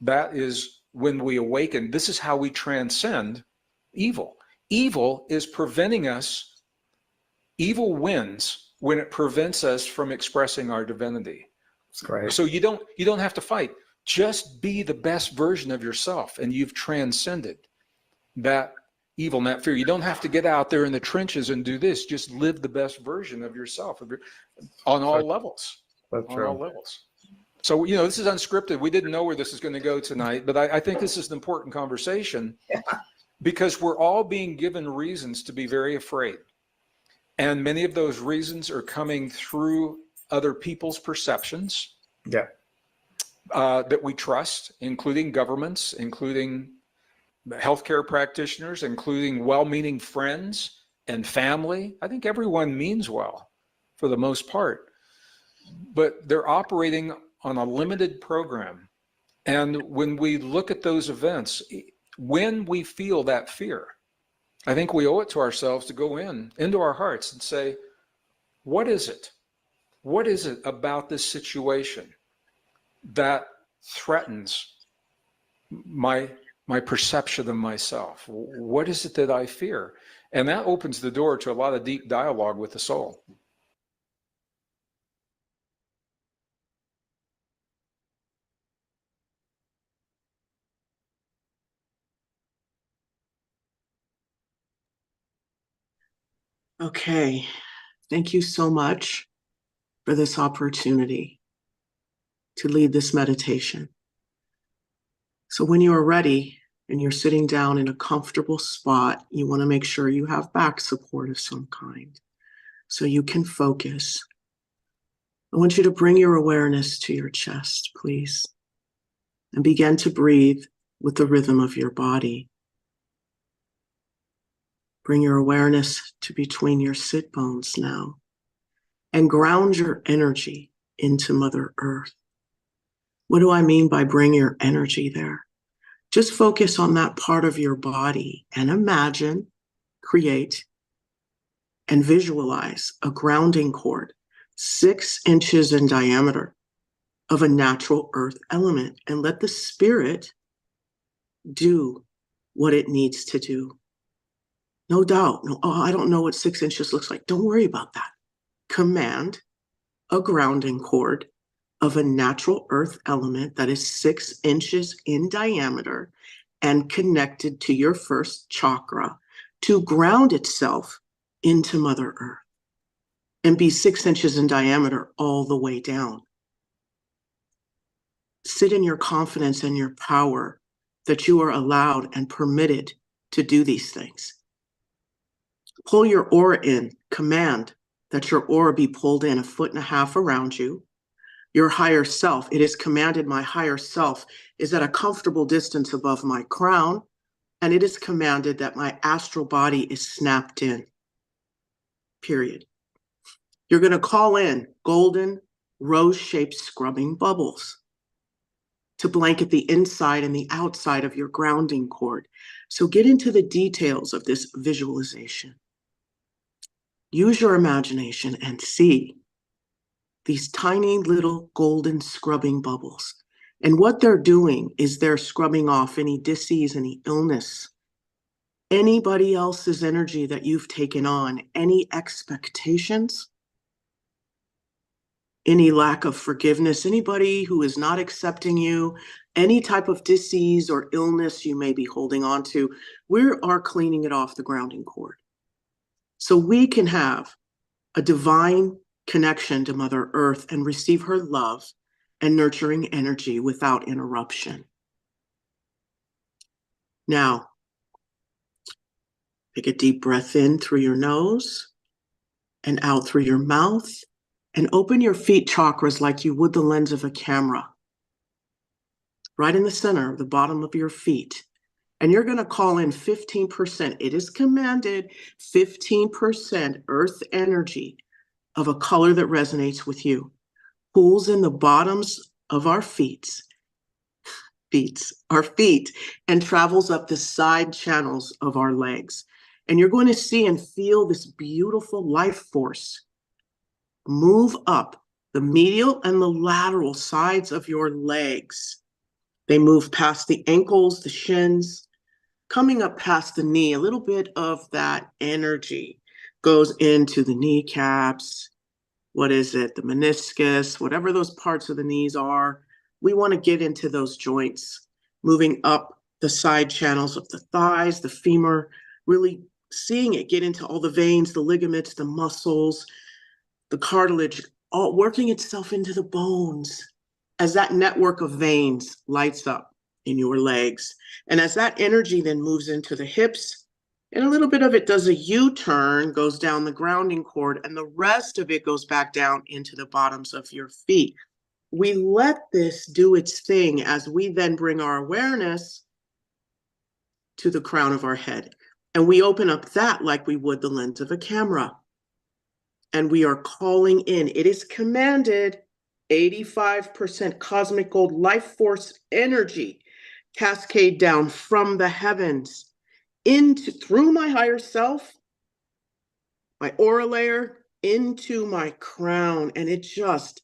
Speaker 3: that is when we awaken. This is how we transcend evil. Evil is preventing us, evil wins when it prevents us from expressing our divinity.
Speaker 4: That's great.
Speaker 3: So you don't have to fight. Just be the best version of yourself, and you've transcended that evil and that fear. You don't have to get out there in the trenches and do this. Just live the best version of yourself on all levels.
Speaker 4: That's
Speaker 3: on
Speaker 4: true.
Speaker 3: all levels. So, you know, this is unscripted. We didn't know where this is going to go tonight, but I think this is an important conversation because we're all being given reasons to be very afraid. And many of those reasons are coming through other people's perceptions that we trust, including governments, including healthcare practitioners, including well-meaning friends and family. I think everyone means well for the most part, but they're operating on a limited program. And when we look at those events, when we feel that fear, I think we owe it to ourselves to go into our hearts and say, what is it? What is it about this situation that threatens my perception of myself? What is it that I fear? And that opens the door to a lot of deep dialogue with the soul.
Speaker 2: Okay, thank you so much for this opportunity to lead this meditation. So when you are ready and you're sitting down in a comfortable spot, you want to make sure you have back support of some kind so you can focus. I want you to bring your awareness to your chest, please, and begin to breathe with the rhythm of your body. Bring your awareness to between your sit bones now and ground your energy into Mother Earth. What do I mean by bring your energy there? Just focus on that part of your body and imagine, create, and visualize a grounding cord 6 inches in diameter of a natural earth element, and let the spirit do what it needs to do. No doubt. No, oh, I don't know what 6 inches looks like. Don't worry about that. Command a grounding cord of a natural earth element that is 6 inches in diameter and connected to your first chakra to ground itself into Mother Earth and be 6 inches in diameter all the way down. Sit in your confidence and your power that you are allowed and permitted to do these things. Pull your aura in, command that your aura be pulled in 1.5 feet around you. Your higher self, it is commanded my higher self is at a comfortable distance above my crown, and it is commanded that my astral body is snapped in, period. You're going to call in golden rose-shaped scrubbing bubbles to blanket the inside and the outside of your grounding cord. So get into the details of this visualization. Use your imagination and see these tiny little golden scrubbing bubbles. And what they're doing is they're scrubbing off any disease, any illness, anybody else's energy that you've taken on, any expectations, any lack of forgiveness, anybody who is not accepting you, any type of disease or illness you may be holding on to. We are cleaning it off the grounding cord. So we can have a divine connection to Mother Earth and receive her love and nurturing energy without interruption. Now, take a deep breath in through your nose and out through your mouth, and open your feet chakras like you would the lens of a camera, right in the center of the bottom of your feet. And you're going to call in 15%. It is commanded 15% earth energy of a color that resonates with you pools in the bottoms of our feet, and travels up the side channels of our legs. And you're going to see and feel this beautiful life force move up the medial and the lateral sides of your legs. They move past the ankles, the shins, coming up past the knee. A little bit of that energy goes into the kneecaps. What is it? The meniscus, whatever those parts of the knees are. We want to get into those joints, moving up the side channels of the thighs, the femur, really seeing it get into all the veins, the ligaments, the muscles, the cartilage, all working itself into the bones as that network of veins lights up in your legs. And as that energy then moves into the hips, and a little bit of it does a U-turn, goes down the grounding cord, and the rest of it goes back down into the bottoms of your feet. We let this do its thing as we then bring our awareness to the crown of our head. And we open up that like we would the lens of a camera. And we are calling in. It is commanded 85% cosmic gold life force energy cascade down from the heavens into through my higher self, my aura layer, into my crown. And it just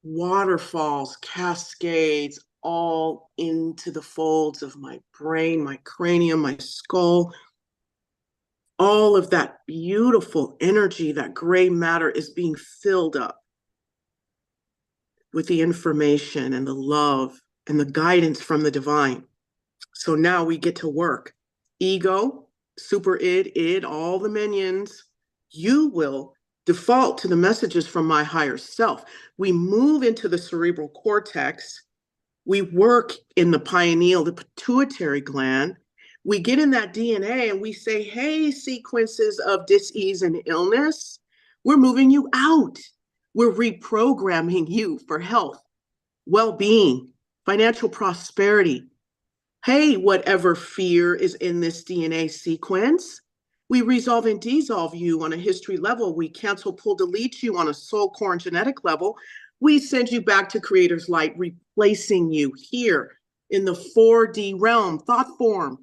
Speaker 2: waterfalls, cascades all into the folds of my brain, my cranium, my skull. All of that beautiful energy, that gray matter, is being filled up with the information and the love and the guidance from the divine. So now we get to work. Ego, super id, all the minions, you will default to the messages from my higher self. We move into the cerebral cortex. We work in the pineal, the pituitary gland. We get in that DNA and we say, hey, sequences of dis-ease and illness, we're moving you out. We're reprogramming you for health, well-being, financial prosperity. Hey, whatever fear is in this DNA sequence, we resolve and dissolve you on a history level. We cancel, pull, delete you on a soul core and genetic level. We send you back to Creator's light, replacing you here in the 4D realm, thought form,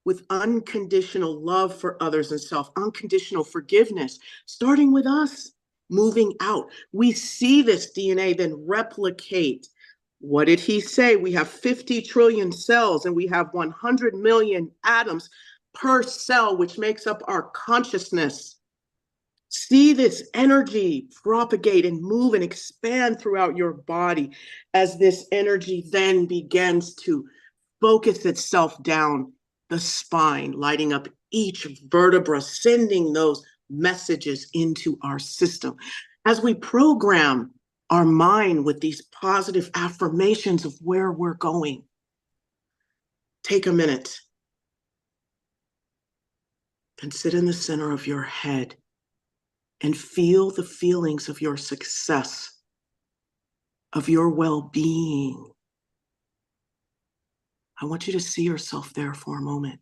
Speaker 2: with unconditional love for others and self, unconditional forgiveness, starting with us, moving out. We see this DNA then replicate. What did he say? We have 50 trillion cells and we have 100 million atoms per cell, which makes up our consciousness. See this energy propagate and move and expand throughout your body as this energy then begins to focus itself down the spine, lighting up each vertebra, sending those messages into our system. As we program our mind with these positive affirmations of where we're going, take a minute and sit in the center of your head and feel the feelings of your success, of your well-being. I want you to see yourself there for a moment.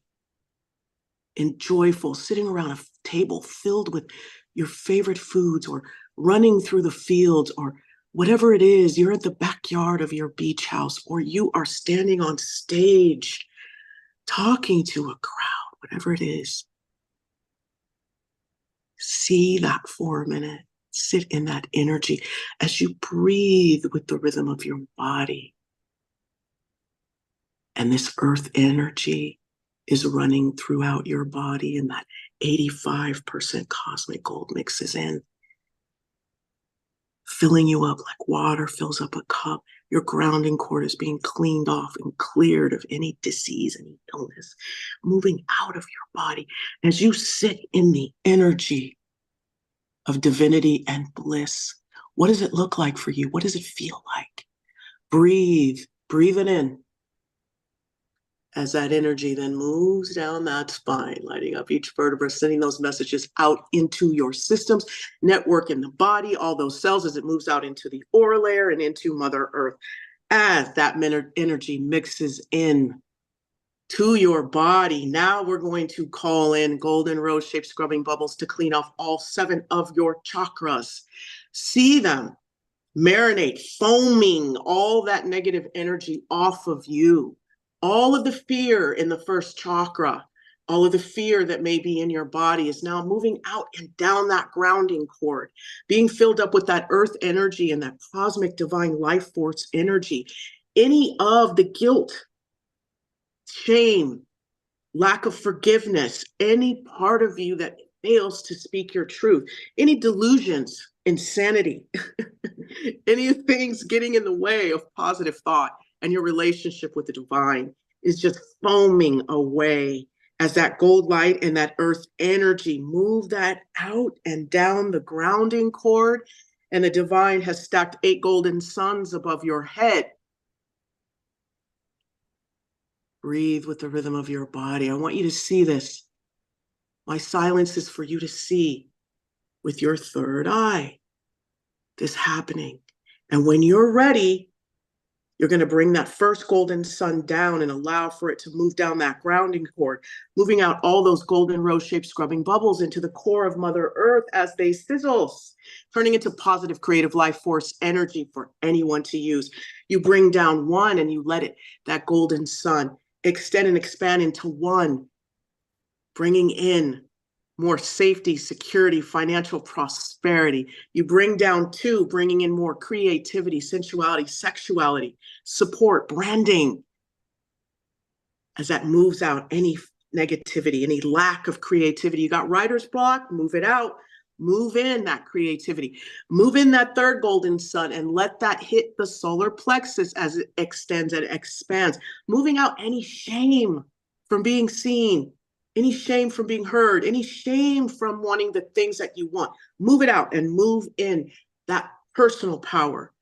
Speaker 2: And joyful, sitting around a table filled with your favorite foods, or running through the fields, or whatever it is, you're at the backyard of your beach house, or you are standing on stage talking to a crowd, whatever it is. See that for a minute. Sit in that energy as you breathe with the rhythm of your body. And this earth energy is running throughout your body, and that 85% cosmic gold mixes in, filling you up like water fills up a cup. Your grounding cord is being cleaned off and cleared of any disease, any illness, moving out of your body as you sit in the energy of divinity and bliss. What does it look like for you? What does it feel like? Breathe it in. As that energy then moves down that spine, lighting up each vertebra, sending those messages out into your systems, network in the body, all those cells as it moves out into the aura layer and into Mother Earth. As that energy mixes in to your body. Now we're going to call in golden rose-shaped scrubbing bubbles to clean off all 7 of your chakras. See them marinate, foaming all that negative energy off of you. All of the fear in the first chakra, all of the fear that may be in your body is now moving out and down that grounding cord, being filled up with that earth energy and that cosmic divine life force energy. Any of the guilt, shame, lack of forgiveness, any part of you that fails to speak your truth, any delusions, insanity, any things getting in the way of positive thought and your relationship with the divine is just foaming away as that gold light and that earth energy move that out and down the grounding cord. And the divine has stacked 8 golden suns above your head. Breathe with the rhythm of your body. I want you to see this. My silence is for you to see with your third eye this happening. And when you're ready, you're going to bring that first golden sun down and allow for it to move down that grounding cord, moving out all those golden rose-shaped scrubbing bubbles into the core of Mother Earth as they sizzle, turning into positive creative life force energy for anyone to use. You bring down 1 and you let it, that golden sun, extend and expand into 1, bringing in more safety, security, financial prosperity. You bring down 2, bringing in more creativity, sensuality, sexuality, support, branding. As that moves out any negativity, any lack of creativity. You got writer's block, move it out. Move in that creativity. Move in that 3rd golden sun and let that hit the solar plexus as it extends and expands. Moving out any shame from being seen, any shame from being heard, any shame from wanting the things that you want. Move it out and move in that personal power.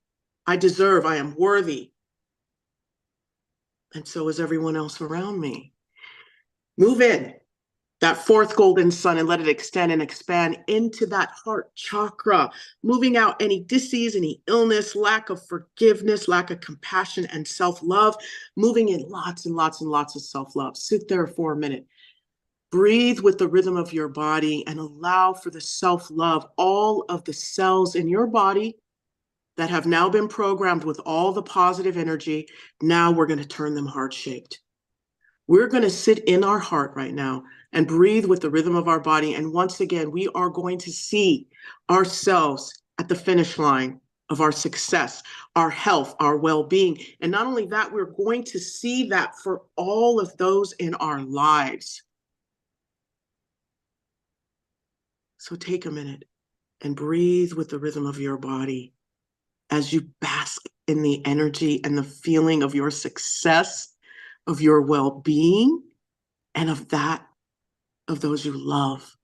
Speaker 2: I deserve, I am worthy. And so is everyone else around me. Move in that 4th golden sun and let it extend and expand into that heart chakra, moving out any disease, any illness, lack of forgiveness, lack of compassion and self-love, moving in lots and lots and lots of self-love. Sit there for a minute. Breathe with the rhythm of your body and allow for the self-love. All of the cells in your body that have now been programmed with all the positive energy, now we're going to turn them heart-shaped. We're going to sit in our heart right now and breathe with the rhythm of our body. And once again, we are going to see ourselves at the finish line of our success, our health, our well-being. And not only that, we're going to see that for all of those in our lives. So take a minute and breathe with the rhythm of your body as you bask in the energy and the feeling of your success, of your well-being, and of that of those you love.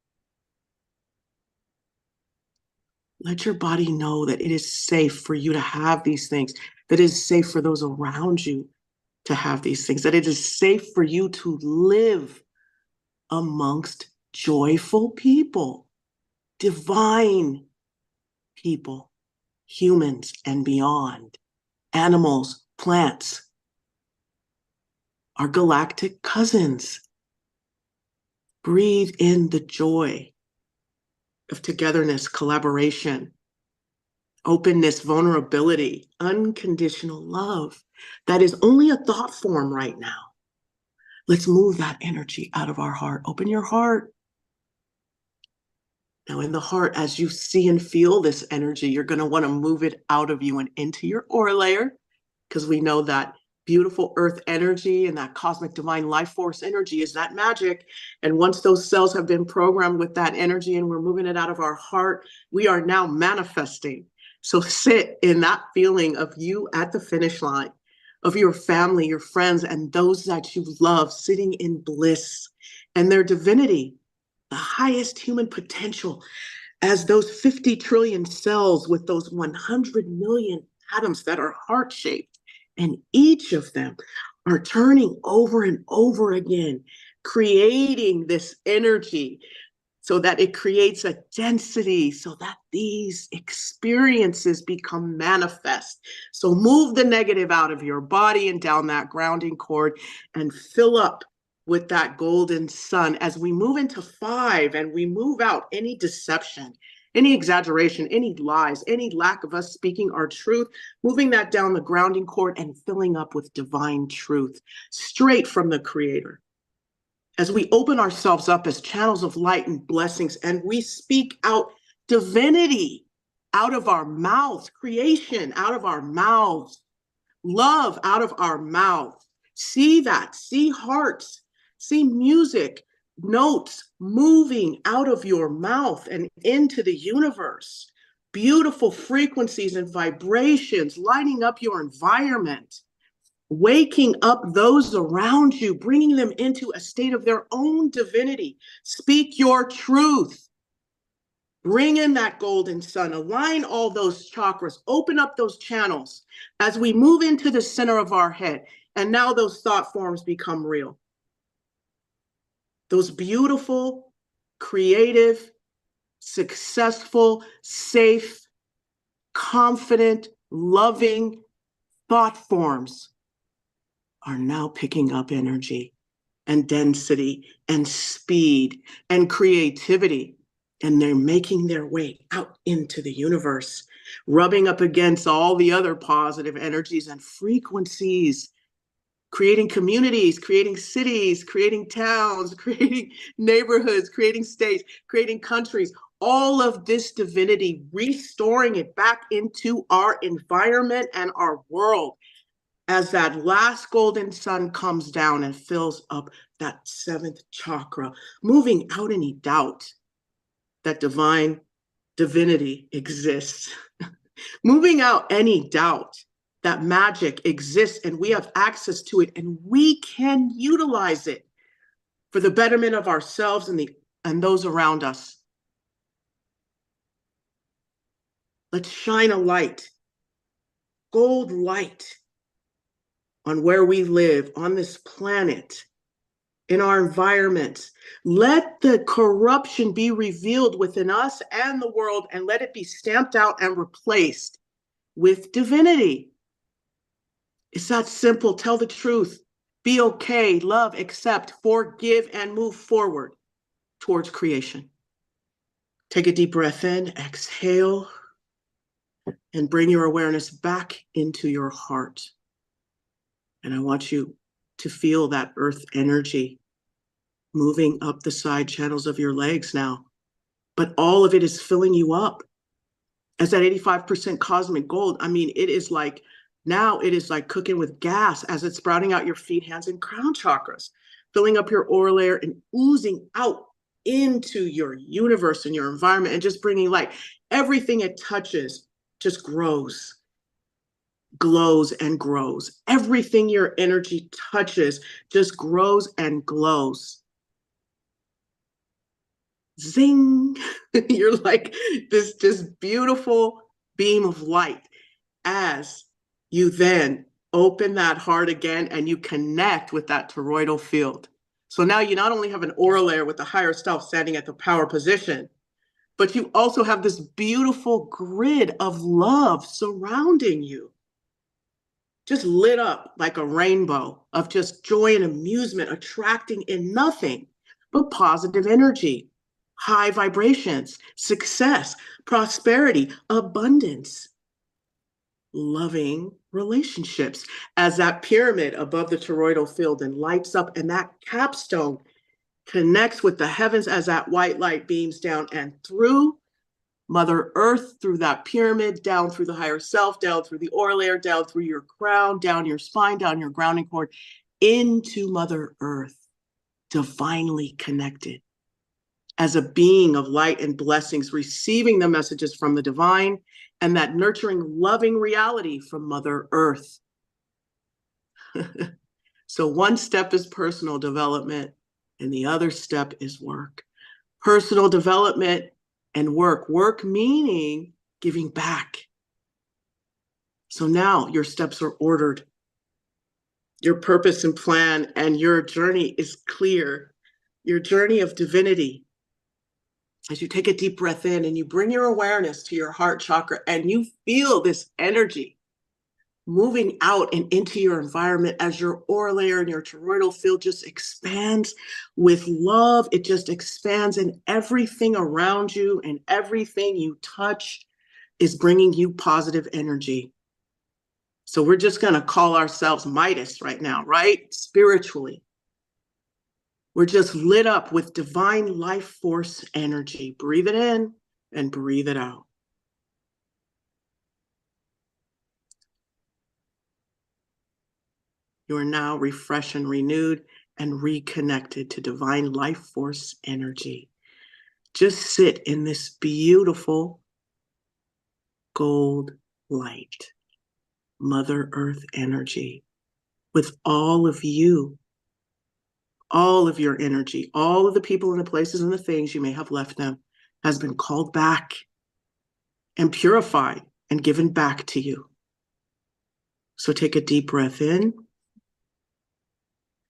Speaker 2: Let your body know that it is safe for you to have these things, that it is safe for those around you to have these things, that it is safe for you to live amongst joyful people, divine people, humans and beyond, animals, plants, our galactic cousins. Breathe in the joy of togetherness, collaboration, openness, vulnerability, unconditional love. That is only a thought form right now. Let's move that energy out of our heart. Open your heart. Now in the heart, as you see and feel this energy, you're going to want to move it out of you and into your aura layer, because we know that beautiful earth energy and that cosmic divine life force energy is that magic. And once those cells have been programmed with that energy and we're moving it out of our heart, we are now manifesting. So sit in that feeling of you at the finish line, of your family, your friends, and those that you love sitting in bliss and their divinity, the highest human potential, as those 50 trillion cells with those 100 million atoms that are heart-shaped. And each of them are turning over and over again, creating this energy so that it creates a density so that these experiences become manifest. So move the negative out of your body and down that grounding cord and fill up with that golden sun as we move into 5 and we move out any deception, any exaggeration, any lies, any lack of us speaking our truth, moving that down the grounding cord and filling up with divine truth straight from the Creator. As we open ourselves up as channels of light and blessings, and we speak out divinity out of our mouths, creation out of our mouths, love out of our mouths. See that, see hearts, see music, notes moving out of your mouth and into the universe. Beautiful frequencies and vibrations lighting up your environment, waking up those around you, bringing them into a state of their own divinity. Speak your truth. Bring in that golden sun, align all those chakras, open up those channels as we move into the center of our head. And now those thought forms become real. Those beautiful, creative, successful, safe, confident, loving thought forms are now picking up energy and density and speed and creativity. And they're making their way out into the universe, rubbing up against all the other positive energies and frequencies, creating communities, creating cities, creating towns, creating neighborhoods, creating states, creating countries, all of this divinity, restoring it back into our environment and our world as that last golden sun comes down and fills up that 7th chakra, moving out any doubt that divine divinity exists, moving out any doubt that magic exists and we have access to it and we can utilize it for the betterment of ourselves and those around us. Let's shine a light, gold light, on where we live on this planet, in our environments. Let the corruption be revealed within us and the world, and let it be stamped out and replaced with divinity. It's that simple. Tell the truth. Be okay, love, accept, forgive, and move forward towards creation. Take a deep breath in, exhale, and bring your awareness back into your heart. And I want you to feel that earth energy moving up the side channels of your legs now. But all of it is filling you up as that 85% cosmic gold. I mean, it is like, now it is like cooking with gas as it's sprouting out your feet, hands, and crown chakras, filling up your aura layer and oozing out into your universe and your environment and just bringing light. Everything it touches just grows, glows, and grows. Everything your energy touches just grows and glows. Zing! You're like this just beautiful beam of light as you then open that heart again and you connect with that toroidal field. So now you not only have an aura layer with the higher self standing at the power position, but you also have this beautiful grid of love surrounding you, just lit up like a rainbow of just joy and amusement, attracting in nothing but positive energy, high vibrations, success, prosperity, abundance, loving relationships, as that pyramid above the toroidal field and lights up, and that capstone connects with the heavens as that white light beams down and through Mother Earth, through that pyramid, down through the higher self, down through the aura layer, down through your crown, down your spine, down your grounding cord, into Mother Earth, divinely connected as a being of light and blessings, receiving the messages from the divine and that nurturing, loving reality from Mother Earth. So one step is personal development and the other step is work. Personal development and work. Work meaning giving back. So now your steps are ordered. Your purpose and plan and your journey is clear. Your journey of divinity. As you take a deep breath in and you bring your awareness to your heart chakra and you feel this energy moving out and into your environment as your aura layer and your toroidal field just expands with love. It just expands, and everything around you and everything you touch is bringing you positive energy. So we're just going to call ourselves Midas right now, right? Spiritually. We're just lit up with divine life force energy. Breathe it in and breathe it out. You are now refreshed and renewed and reconnected to divine life force energy. Just sit in this beautiful gold light, Mother Earth energy, with all of you, all of your energy, all of the people and the places and the things you may have left them has been called back and purified and given back to you. So take a deep breath in.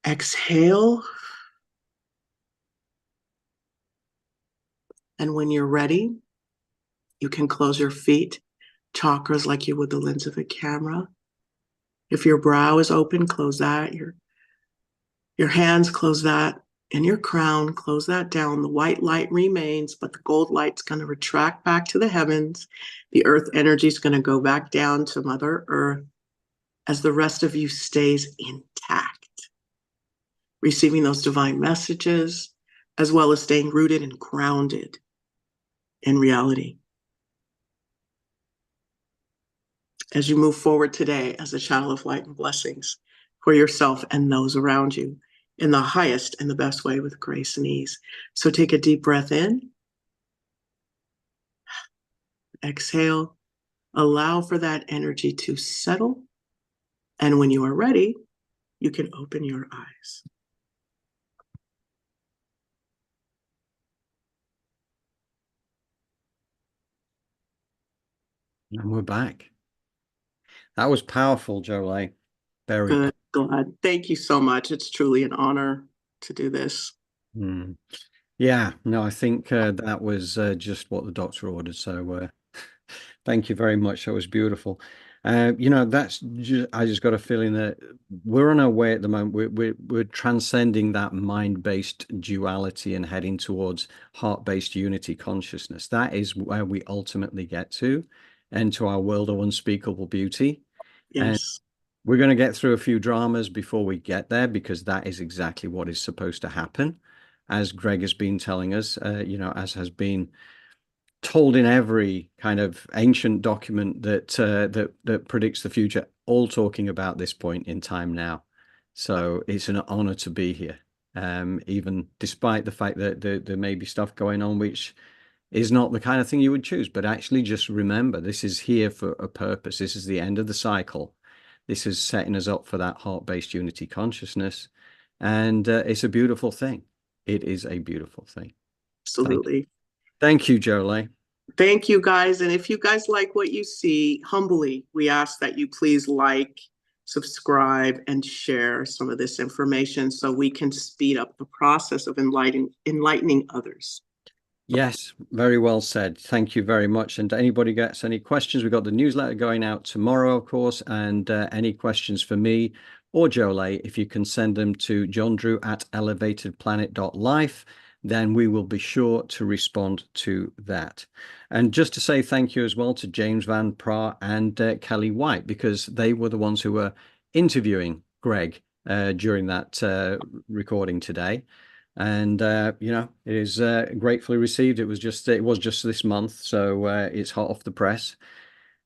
Speaker 2: Exhale. And when you're ready, you can close your feet, chakras like you would the lens of a camera. If your brow is open, close that. Your hands, close that. And your crown, close that down. The white light remains, but the gold light's going to retract back to the heavens. The earth energy is going to go back down to Mother Earth as the rest of you stays intact, receiving those divine messages, as well as staying rooted and grounded in reality. As you move forward today as a child of light and blessings for yourself and those around you in the highest and the best way with grace and ease. So take a deep breath in. Exhale. Allow for that energy to settle. And when you are ready, you can open your eyes.
Speaker 1: And we're back. That was powerful, Jolie. Very
Speaker 2: good. Glad. Thank you so much. It's truly an honor to do this.
Speaker 1: Yeah, no, I think that was just what the doctor ordered. So thank you very much. That was beautiful. You know, I just got a feeling that we're on our way at the moment. We're transcending that mind-based duality and heading towards heart-based unity consciousness. That is where we ultimately get to, and to our world of unspeakable beauty.
Speaker 2: Yes.
Speaker 1: And we're going to get through a few dramas before we get there, because that is exactly what is supposed to happen, as Gregg has been telling us, you know, as has been told in every kind of ancient document that that predicts the future, all talking about this point in time now. So it's an honor to be here, even despite the fact that there may be stuff going on which is not the kind of thing you would choose. But actually, just remember, this is here for a purpose. This is the end of the cycle. This is setting us up for that heart-based unity consciousness, and it's a beautiful thing. It is a beautiful thing.
Speaker 2: Absolutely.
Speaker 1: Thank you, Jolie.
Speaker 2: Thank you, guys. And if you guys like what you see, humbly, we ask that you please like, subscribe, and share some of this information so we can speed up the process of enlightening others.
Speaker 1: Yes, very well said. Thank you very much. And anybody gets any questions, we've got the newsletter going out tomorrow, of course, and any questions for me or Jolie, if you can send them to johndrew@elevatedplanet.life, then we will be sure to respond to that. And just to say thank you as well to James Van Praagh and Kelly White, because they were the ones who were interviewing Gregg during that recording today. And you know, it is gratefully received. It was just this month, so it's hot off the press,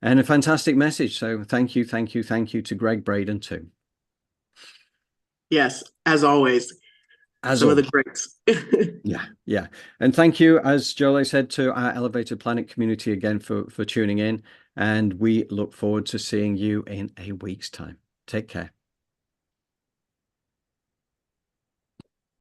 Speaker 1: and a fantastic message. So thank you to Gregg Braden too.
Speaker 2: Yes, as always. Some of the greats.
Speaker 1: Yeah. And thank you, as Jolie said, to our Elevated Planet community again for tuning in, and we look forward to seeing you in a week's time. Take care.